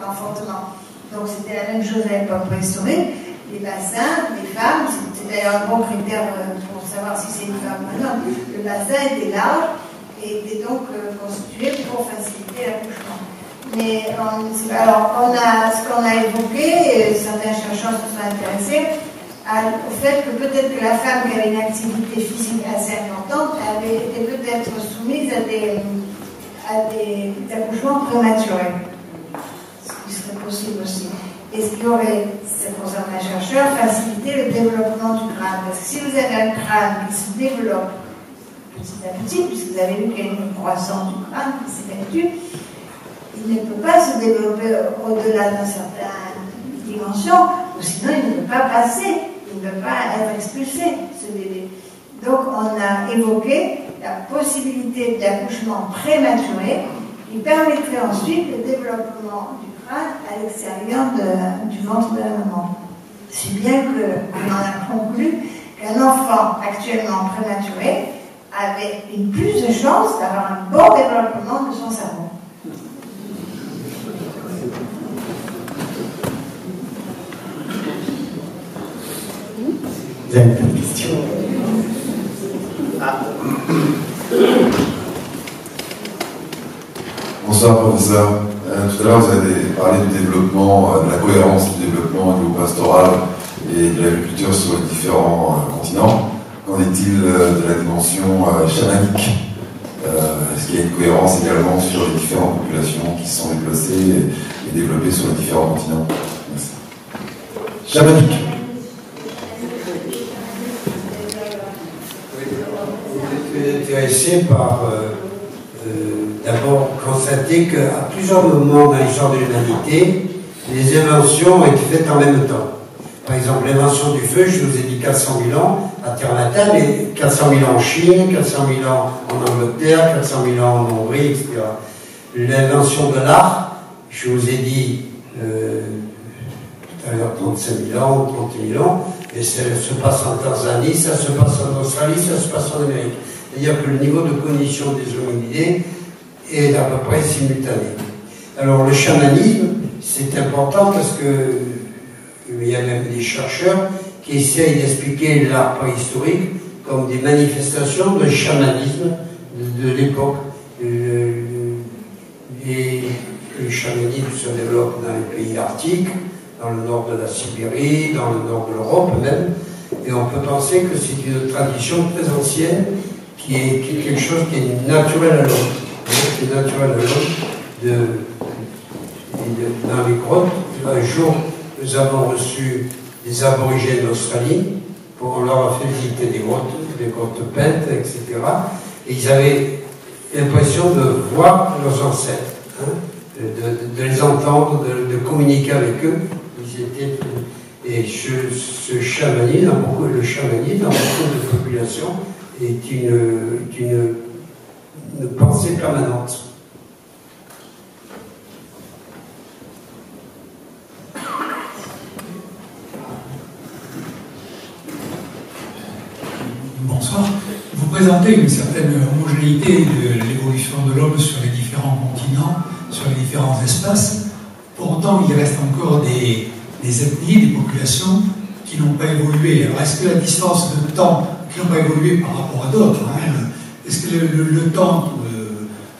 l'enfantement. Donc c'était la même chose à l'époque préhistorique. Les bassins, les femmes, c'était d'ailleurs un bon critère pour savoir si c'est une femme ou un homme. Le bassin était large et était donc constitué pour faciliter l'accouchement. Mais alors, ce qu'on a évoqué, et certains chercheurs se sont intéressés au fait que peut-être que la femme qui avait une activité physique assez importante avait été peut-être soumise à des accouchements prématurés. Ce qui serait possible aussi. Est-ce qu'il y aurait ça concerne un chercheur, faciliter le développement du crâne. Parce que si vous avez un crâne qui se développe petit à petit, puisque vous avez vu qu'il y a une croissance du crâne qui s'effectue, il ne peut pas se développer au-delà d'une certaine dimension, ou sinon il ne peut pas passer, il ne peut pas être expulsé, ce bébé. Donc on a évoqué la possibilité d'accouchement prématuré qui permettrait ensuite le développement du crâne à l'extérieur du ventre de la maman. Si bien qu'on en a conclu qu'un enfant actuellement prématuré avait une plus de chances d'avoir un bon développement de son cerveau. Vous avez une question? Bonsoir professeur. Tout à l'heure vous avez parlé du développement, de la cohérence du développement au niveau pastoral et de l'agriculture sur les différents continents. Qu'en est-il de la dimension chamanique? Est-ce qu'il y a une cohérence également sur les différentes populations qui se sont déplacées et développées sur les différents continents? Merci. Chamanique. Intéressé par d'abord constater qu'à plusieurs moments dans l'histoire de l'humanité, les inventions ont été faites en même temps. Par exemple, l'invention du feu, je vous ai dit 400 000 ans à terre natale, et 400 000 ans en Chine, 400 000 ans en Angleterre, 400 000 ans en Hongrie, etc. L'invention de l'art, je vous ai dit tout à l'heure 35 000 ans, 30 000 ans, et ça se passe en Tanzanie, ça se passe en Australie, ça se passe en Amérique. C'est-à-dire que le niveau de cognition des hominidés est à peu près simultané. Alors le chamanisme, c'est important parce que il y a même des chercheurs qui essayent d'expliquer l'art préhistorique comme des manifestations de chamanisme de l'époque. Le chamanisme se développe dans les pays arctiques, dans le nord de la Sibérie, dans le nord de l'Europe même, et on peut penser que c'est une tradition très ancienne qui est quelque chose qui est naturel à l'homme. C'est naturel à l'homme dans les grottes. Un jour, nous avons reçu des aborigènes d'Australie, on leur a fait visiter des grottes peintes, etc. Et ils avaient l'impression de voir leurs ancêtres, hein, de les entendre, de communiquer avec eux. Et ce chamanisme, le chamanisme dans beaucoup de populations, est une pensée permanente. Bonsoir. Vous présentez une certaine homogénéité de l'évolution de l'homme sur les différents continents, sur les différents espaces. Pourtant, il reste encore des ethnies, des populations qui n'ont pas évolué. Alors, est-ce que la distance de temps qui n'ont pas évolué par rapport à d'autres, hein, est-ce que le temps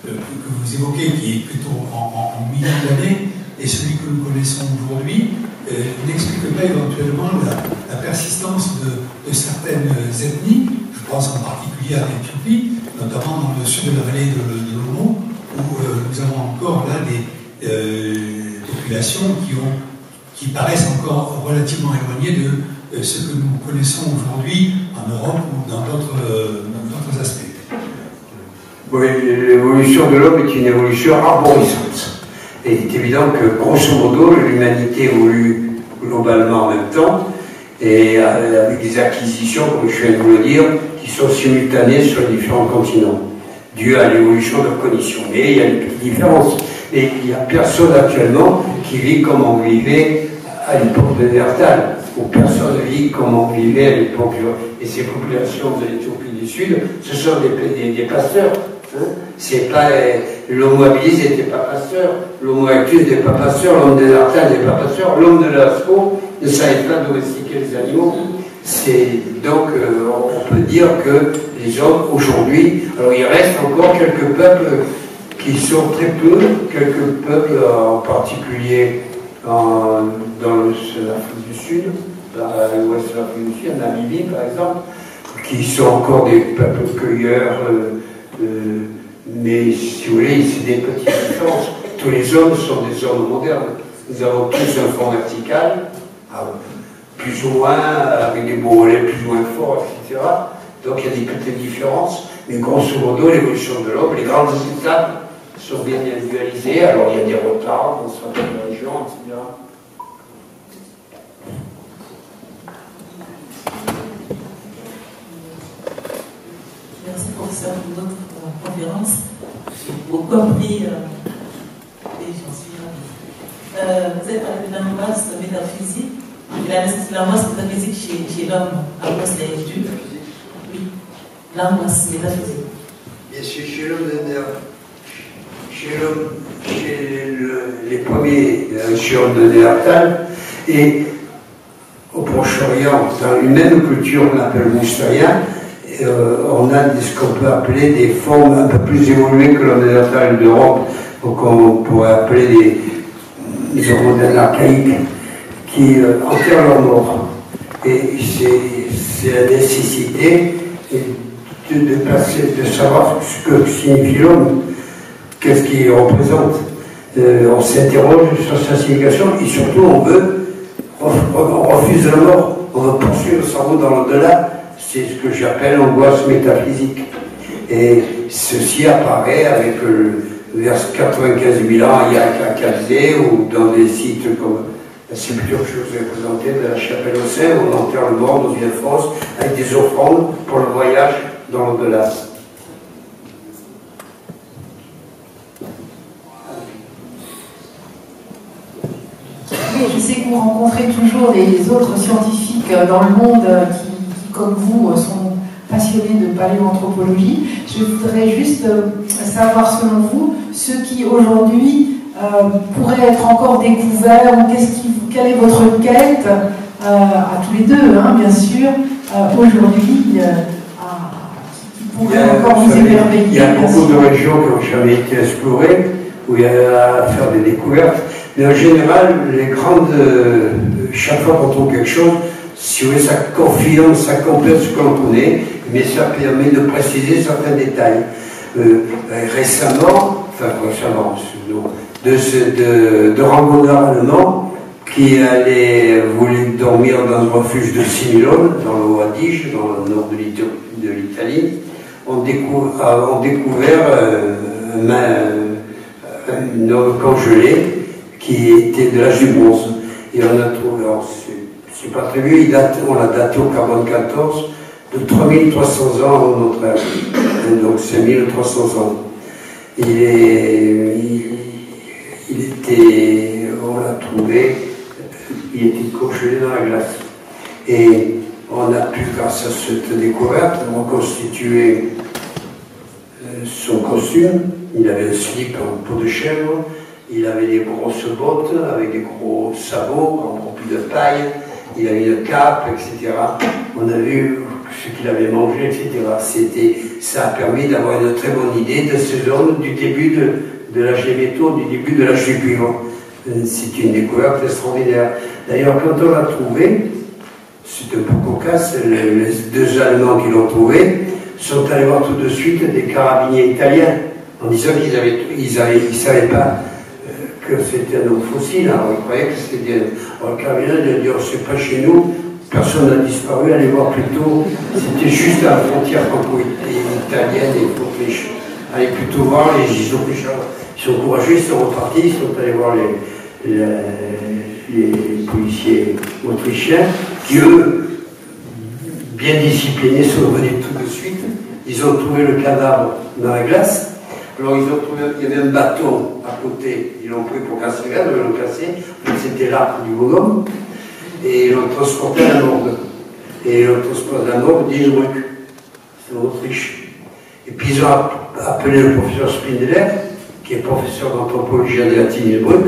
que vous évoquez, qui est plutôt en millions d'années, et celui que nous connaissons aujourd'hui, n'explique pas éventuellement la persistance de certaines ethnies? Je pense en particulier à l'Éthiopie, notamment dans le sud de la vallée de l'Omo, où nous avons encore là des populations qui paraissent encore relativement éloignées de ce que nous connaissons aujourd'hui en Europe ou dans d'autres aspects. Oui, l'évolution de l'homme est une évolution arborescente. Et il est évident que, grosso modo, l'humanité évolue globalement en même temps, et avec des acquisitions, comme je viens de vous le dire, qui sont simultanées sur les différents continents, dû à l'évolution de la cognition. Mais il y a des petites différences. Et il n'y a personne actuellement qui vit comme on vivait à l'époque de Néandertal, où personne ne vit comme on vivait à l'époque. Et ces populations de l'Éthiopie du Sud, ce sont des pasteurs. Hein. C'est pas l'homo habilis n'était pas pasteur, l'homo erectus n'était pas pasteur, l'homme de Néandertal n'était pas pasteur, l'homme de Lascaux ne savait pas domestiquer les animaux. Donc on peut dire que les hommes aujourd'hui, alors il reste encore quelques peuples qui sont très peu, quelques peuples en particulier dans l'Afrique du Sud, à l'ouest de l'Afrique du Sud, en Namibie par exemple, qui sont encore des peuples cueilleurs, mais si vous voulez, c'est des petites différences. Tous les hommes sont des hommes modernes. Nous avons tous un front vertical, plus ou moins, avec des bourrelets plus ou moins forts, etc. Donc il y a des petites différences, mais grosso modo, l'évolution de l'homme, les grandes étapes sont bien individualisées, alors il y a des retards dans certaines régions, etc. Merci pour cette autre conférence. J'ai beaucoup appris et j'en suis ravie. Vous avez parlé de l'angoisse métaphysique. L'angoisse métaphysique chez l'homme, angoisse les yeux. Oui, l'angoisse métaphysique. Bien sûr, chez l'homme, chez les premiers géants de Néandertal et au Proche-Orient, dans une même culture qu'on appelle moustérien, on a ce qu'on peut appeler des formes un peu plus évoluées que le Néandertal d'Europe, qu'on pourrait appeler des hommes archaïques qui enterrent leur mort. Et c'est la nécessité de savoir ce que signifie l'homme, qu'est-ce qu'il représente. On s'interroge sur sa signification et surtout on refuse la mort, on veut poursuivre sa route dans l'au-delà. C'est ce que j'appelle l'angoisse métaphysique. Et ceci apparaît avec vers 95 000 ans à Calais ou dans des sites comme la sépulture que je vous ai présentée de la chapelle au sein, où on enterre le mort dans une fosse avec des offrandes pour le voyage dans l'au-delà. Oui, je sais que vous rencontrez toujours les autres scientifiques dans le monde qui, comme vous, sont passionnés de paléoanthropologie. Je voudrais juste savoir, selon vous, ce qui aujourd'hui pourrait être encore découvert, ou quelle est votre quête, à tous les deux, hein, bien sûr, aujourd'hui, qui pourrait encore vous émerveiller. Il y a beaucoup de régions qui n'ont jamais été explorées, où il y a à faire des découvertes. Mais en général, les grandes, chaque fois qu'on trouve quelque chose, si vous voulez, ça confirme, ça complète ce qu'on connaît, mais ça permet de préciser certains détails. Récemment, de randonneurs allemands qui voulaient dormir dans un refuge de Similone, dans le Haut-Adige, dans le nord de l'Italie, ont découvert une eau congelée qui était de l'âge du bronze. Et on a trouvé, c'est pas très vieux, on l'a daté au carbone 14 de 3300 ans avant notre ère, donc 5300 ans. On l'a trouvé, il était congelé dans la glace. Et on a pu, grâce à cette découverte, reconstituer son costume. Il avait un slip en peau de chèvre, il avait des grosses bottes avec des gros sabots remplis de paille, il avait une cape, etc. On a vu ce qu'il avait mangé, etc. Ça a permis d'avoir une très bonne idée de ce zone du début de l'âge des métaux, du début de l'âge du cuivre. C'est une découverte extraordinaire. D'ailleurs, quand on l'a trouvé, c'est un peu cocasse, les deux Allemands qui l'ont trouvé sont allés voir tout de suite des carabiniers italiens en disant qu'ils ne savaient pas que c'était un homme fossile. Alors ils croyaient que c'était un carabinier de dire c'est pas chez nous, personne n'a disparu, allez voir plutôt, c'était juste à la frontière italienne et Autriche. Allez plutôt voir les Autrichiens. Ils sont courageux, ils sont repartis, ils sont allés voir les policiers autrichiens qui, eux, bien disciplinés, sont venus tout de suite. Ils ont trouvé le cadavre dans la glace. Alors ils ont trouvé, il y avait un bâton à côté, ils l'ont pris pour casser la glace, ils l'ont cassé, c'était l'arc du bonhomme, et ils l'ont transporté à la morgue. Et ils l'ont transporté à la morgue d'Innsbruck, c'est en Autriche. Et puis ils ont appelé le professeur Spindler, qui est professeur d'anthropologie adélatique à Innsbruck,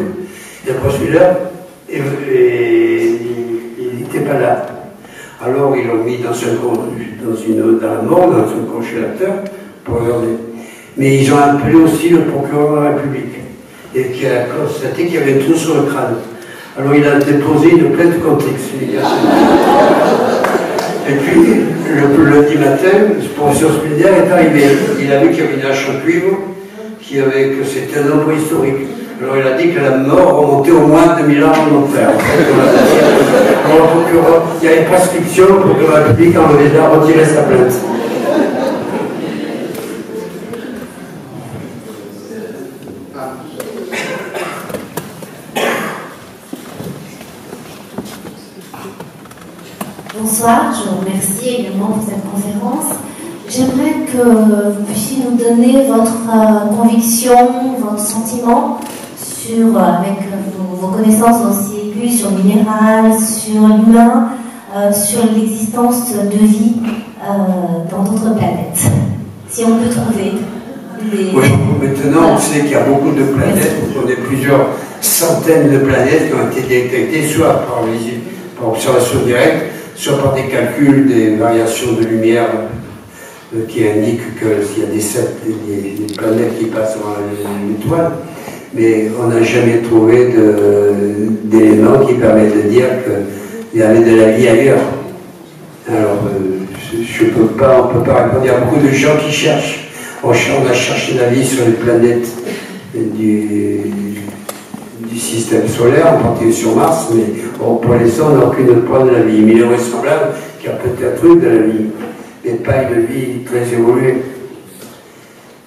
et le professeur il n'était pas là. Alors ils l'ont mis dans la morgue, dans un congélateur, pour regarder. Mais ils ont appelé aussi le procureur de la République, et qui a constaté qu'il y avait un trou sur le crâne. Alors il a déposé une plainte contre exfiltration. Et puis, le lundi matin, le professeur Spindler est arrivé. Il a vu qu'il y avait une hache en cuivre, que c'était un homme préhistorique. Alors il a dit que la mort remontait au moins 2000 ans avant notre ère. Bon, donc, il y a une prescription pour que la République en déjà retirer sa plainte. Bonsoir, je vous remercie également pour cette conférence. J'aimerais que vous puissiez nous donner votre conviction, votre sentiment sur, avec vos connaissances aussi aiguës sur le minéral, sur l'humain, sur l'existence de vie dans d'autres planètes. Si on peut trouver les... Oui, maintenant on sait qu'il y a beaucoup de planètes, on a plusieurs centaines de planètes qui ont été détectées, soit par observation directe, soit par des calculs des variations de lumière qui indiquent qu'il y a des planètes qui passent dans l'étoile, mais on n'a jamais trouvé d'éléments qui permettent de dire qu'il y avait de la vie ailleurs. Alors, on ne peut pas répondre. Il y a beaucoup de gens qui cherchent. On a cherché la vie sur les planètes du système solaire, en particulier sur Mars, mais pour l'instant, on n'a aucune preuve de la vie. Mais il est vraisemblable qu'il y a peut-être eu de la vie, mais pas une vie très évoluée.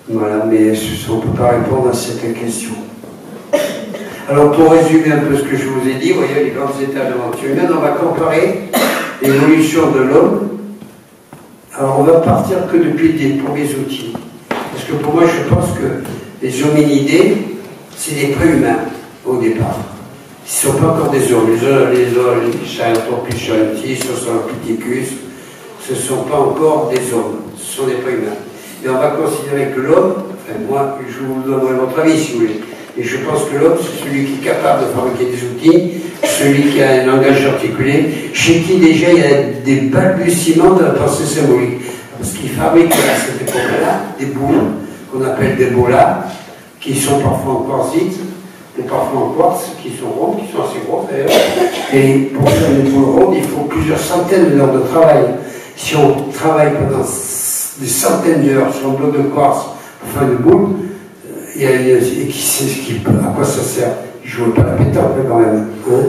Voilà, mais on ne peut pas répondre à cette question. Alors, pour résumer un peu ce que je vous ai dit, vous voyez les grands états de l'aventure humaine, on va comparer l'évolution de l'homme. Alors, on va partir que depuis des premiers outils. Parce que pour moi, je pense que les hominidés, c'est des préhumains au départ. Ils ne sont pas encore des hommes. Les Sahelanthropus charentis, Australopithecus, ce ne sont pas encore des hommes. Ce sont des préhumains. Et on va considérer que l'homme, enfin moi, je vous donnerai votre avis si vous voulez, et je pense que l'homme, c'est celui qui est capable de fabriquer des outils, celui qui a un langage articulé, chez qui déjà il y a des balbutiements de la pensée symbolique. Parce qu'il fabrique à cette époque-là des boules, qu'on appelle des bolas, qui sont parfois en quartzite, et parfois en quartz, qui sont rondes, qui sont assez grosses d'ailleurs. Et pour faire une boule ronde, il faut plusieurs centaines d'heures de travail. Si on travaille pendant des centaines d'heures sur un bloc de quartz pour faire une boule, à quoi ça sert? Je ne vois pas la pétanque quand même. Hein?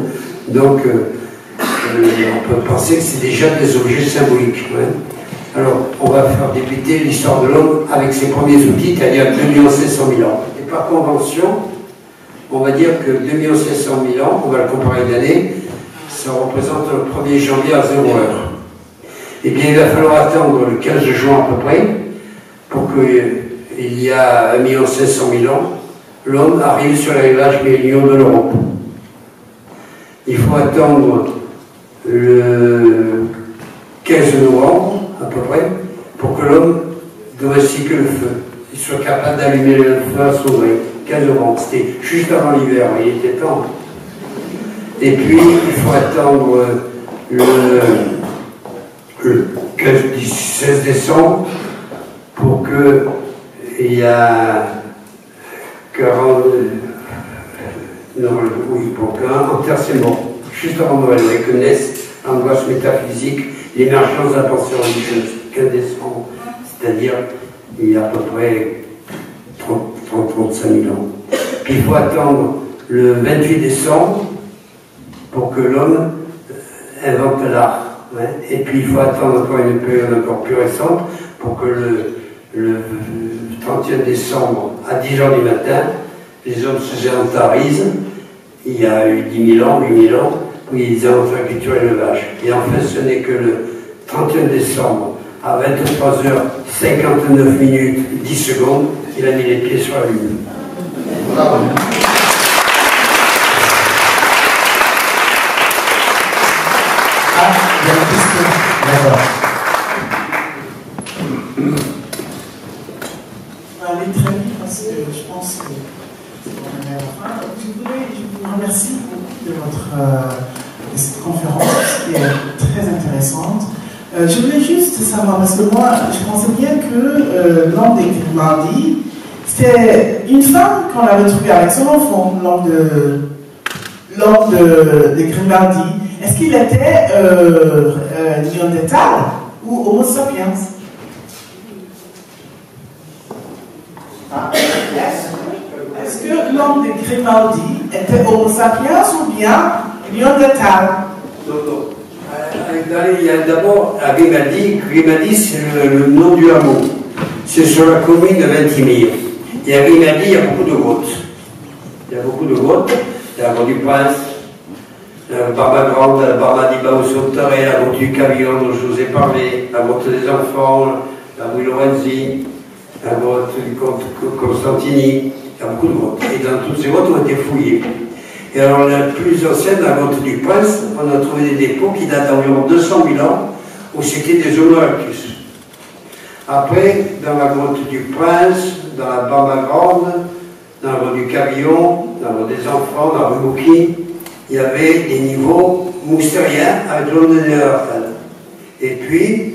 Donc, on peut penser que c'est déjà des objets symboliques. Hein? Alors, on va faire débuter l'histoire de l'homme avec ses premiers outils, c'est-à-dire 2 500 000 ans. Et par convention, on va dire que 2 500 000 ans, on va le comparer d'année, ça représente le 1er janvier à 0 heure. Eh bien, il va falloir attendre le 15 juin à peu près, pour qu'il y a 1 500 000 ans, l'homme arrive sur les rivages méridionaux de l'Europe. Il faut attendre le 15 novembre, à peu près, pour que l'homme domestique le feu. Il soit capable d'allumer le feu à son gré. 15 novembre, c'était juste avant l'hiver, il était temps. Et puis, il faut attendre le 16 décembre pour qu'il y a 40... non, oui, pour qu'un terre c'est mort. Juste avant Noël, avec que naisse l'angoisse métaphysique, l'émergence de la pensée religieuse. 15 décembre, c'est-à-dire il y a à peu près 30-35 000 ans. Puis il faut attendre le 28 décembre pour que l'homme invente l'art. Ouais. Et puis il faut attendre encore une période encore plus récente pour que le 31 décembre à 10h du matin, les hommes se sédentarisent. Il y a eu 10 000 ans, 8 000 ans, où ils inventent l'agriculture et l'élevage. Et enfin, ce n'est que le 31 décembre à 23h59 minutes 10 secondes, il a mis les pieds sur la Lune. Bravo. Ah, il y a une question. D'accord. On va aller très vite parce que je pense que c'est pour la fin. Je vous remercie beaucoup de cette conférence qui est très intéressante. Je voulais juste savoir, parce que moi, je pensais bien que l'homme des Grimaldis, c'était une femme qu'on avait trouvée avec son enfant, l'homme des Grimaldis. Est-ce qu'il était néandertal ou Homo sapiens? Est-ce que l'homme de Grimaldi était Homo sapiens ou bien néandertal? Non. Il y a d'abord à Grimaldi. Grimaldi, c'est le nom du hameau. C'est sur la commune de Ventimille. Et à Grimaldi, il y a beaucoup de grottes. Il y a la grotte du Prince, la Barba Grande, la Barba di Bausotare, la grotte du Cavillon dont je vous ai parlé, la grotte des enfants, la rue Lorenzi, la grotte du comte Constantini. Il y a beaucoup de grottes. Et dans toutes ces grottes ont été fouillées. Et alors la plus ancienne, la grotte du Prince, on a trouvé des dépôts qui datent d'environ 200 000 ans, où c'était des Homo erectus. Après, dans la grotte du Prince, dans la Barba Grande, dans la grotte du Cavillon, dans la grotte des enfants, dans la rue Bouqui, il y avait des niveaux moustériens avec l'homme de Néandertal. Et puis,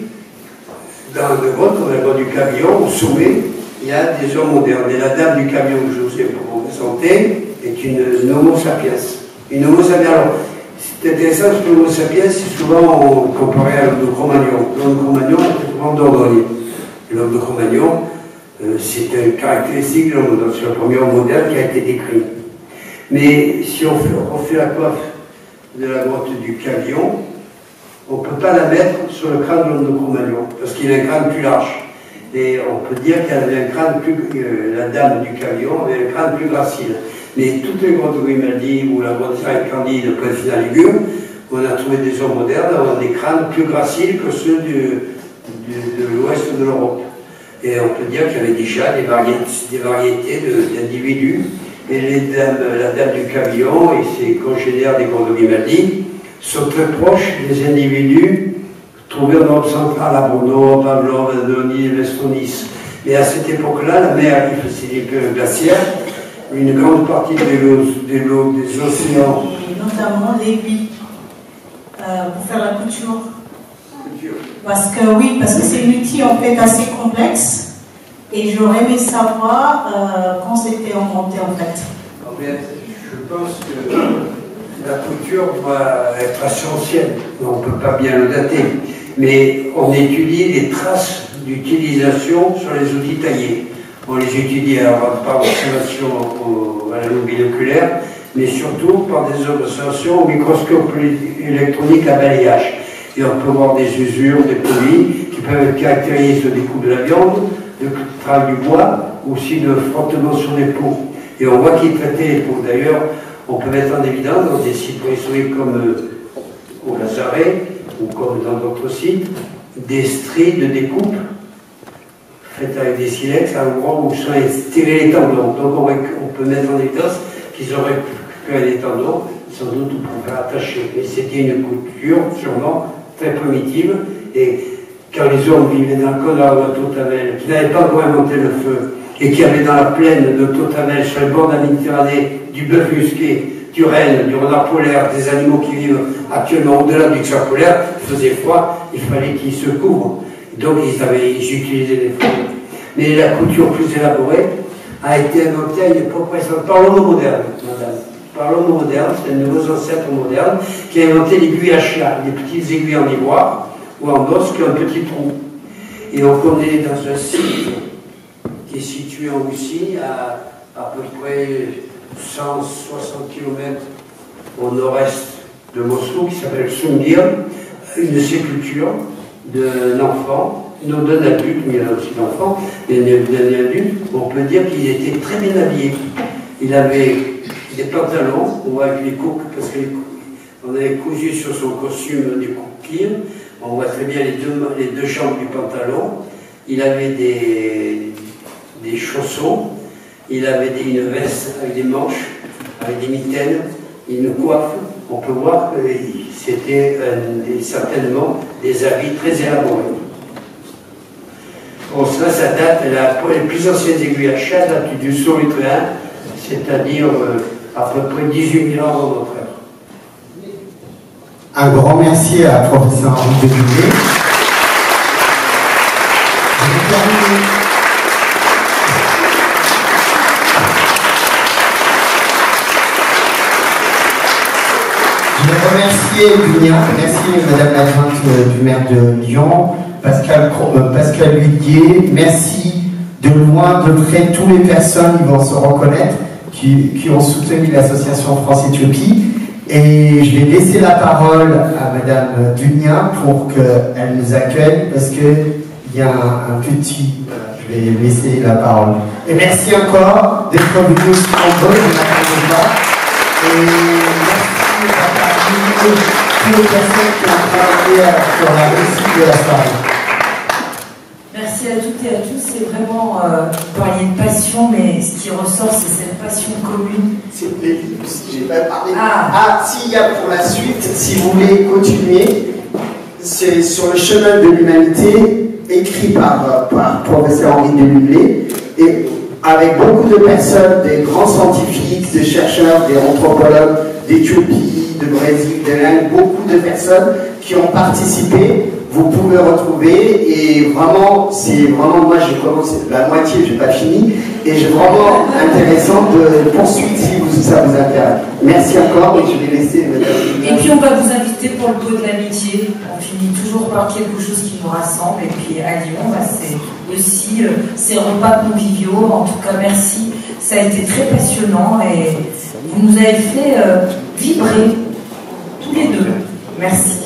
dans la grotte, du Cavillon, au sommet, il y a des hommes modernes. Et la dame du Cavillon que je vous ai présenté est une Homo sapiens. Une Homo sapiens. Alors, c'est intéressant parce que l'Homo sapiens, c'est souvent comparé à l'homme de Cro-Magnon. L'homme de Cro-Magnon est souvent Dordogne. L'homme de Cro-Magnon, c'est une caractéristique de l'homme, c'est le premier homme moderne qui a été décrit. Mais si on fait la coiffe de la grotte du Cavillon, on ne peut pas la mettre sur le crâne de l'homme de Cro-Magnon, parce qu'il a un crâne plus large. Et on peut dire qu'elle avait un crâne plus... la dame du Cavillon avait un crâne plus gracile. Mais toutes les grottes de Grimaldi ou la grotte Saint-Candide de Pointe-Finale-Ligure, on a trouvé des hommes modernes avec des crânes plus graciles que ceux de l'ouest de l'Europe. Et on peut dire qu'il y avait déjà des variétés d'individus. Et la dame du Cavillon et ses congénères des grottes de Grimaldi sont très proches des individus trouvés en Europe centrale, à Brno, Pavlov, Adonis, Vestonis. Mais à cette époque-là, la mer est glaciaire. Une grande partie des océans. Et notamment l'aiguille pour faire la couture. Parce que c'est une outil en fait assez complexe et j'aurais aimé savoir quand c'était inventé en fait. Je pense que la couture va être assez ancienne, on ne peut pas bien le dater, mais on étudie les traces d'utilisation sur les outils taillés. On les étudie par observation à la loupe binoculaire, mais surtout par des observations au microscope électronique à balayage. Et on peut voir des usures, des produits qui peuvent être caractérisés de découpe de la viande, de travail du bois, aussi de frottement sur les peaux. Et on voit qu'ils traitaient les peaux. D'ailleurs, on peut mettre en évidence dans des sites préhistoriques comme au Lazaret ou comme dans d'autres sites, des stries de découpe faites avec des silex à l'endroit où sont tirés les tendons. Donc on peut mettre en évidence qu'ils auraient pu les tendons, sans doute pour faire attacher. Mais c'était une couture sûrement très primitive. Et quand les hommes vivaient dans le Condor de Totamel, qui n'avaient pas encore inventé le feu, et qui avaient dans la plaine de Totamel, sur le bord de la Méditerranée, du bœuf musqué, du renne, du renard polaire, des animaux qui vivent actuellement au-delà du XR polaire, il faisait froid, il fallait qu'ils se couvrent. Donc ils utilisaient des feux. Mais la couture plus élaborée a été inventée à une époque précédente par l'homme moderne, madame. Par l'homme moderne, c'est un de nos ancêtres modernes qui a inventé l'aiguille à chat, des petites aiguilles en ivoire ou en os qui ont un petit trou. Et on connaît dans un site qui est situé en Russie, à peu près 160 km au nord-est de Moscou, qui s'appelle Sungir, une sépulture d'un enfant, non d'un adulte, mais il y a aussi d'enfants, mais d'un adulte, on peut dire qu'il était très bien habillé. Il avait des pantalons, on voit avec les coups, parce qu'on avait cousu sur son costume des coquilles, on voit très bien les deux jambes du pantalon. Il avait des chaussons, il avait une veste avec des manches, avec des mitaines, une coiffe. On peut voir que c'était certainement des habits très élaborés. Bon, ça date, les plus anciennes aiguilles à chat datent du Sauritréen, c'est-à-dire à peu près 18 000 ans avant notre ère. Un grand merci à professeur Henri Devilliers. Je vais remercier Dunia, merci Madame l'adjointe du maire de Lyon, Pascal Huillier, merci de loin, de près, toutes les personnes qui vont se reconnaître, qui ont soutenu l'association France-Éthiopie. Et je vais laisser la parole à Madame Dunia pour qu'elle nous accueille parce qu'il y a un petit... Je vais laisser la parole. Et merci encore d'être venus nombreux, je ne m'attendais pas. Et merci à toutes les personnes qui ont travaillé sur la réussite de la soirée. Merci à toutes et à tous. C'est vraiment, vous parliez de passion, mais ce qui ressort, c'est cette passion commune. C'est j'ai pas parlé. S'il y a pour la suite, si vous voulez continuer, c'est sur le chemin de l'humanité, écrit par professeur Henri Delumlé, et avec beaucoup de personnes, des grands scientifiques, des chercheurs, des anthropologues d'Éthiopie, de Brésil, de l'Inde, beaucoup de personnes qui ont participé. Vous pouvez retrouver, et vraiment, moi j'ai commencé la moitié, j'ai pas fini, et c'est vraiment intéressant de poursuivre si ça vous intéresse. Merci encore, et je vais laisser Et puis on va vous inviter pour le pot de l'amitié. On finit toujours par quelque chose qui nous rassemble, et puis à Lyon, c'est aussi ces repas conviviaux. En tout cas, merci. Ça a été très passionnant, et vous nous avez fait vibrer tous les deux. Merci.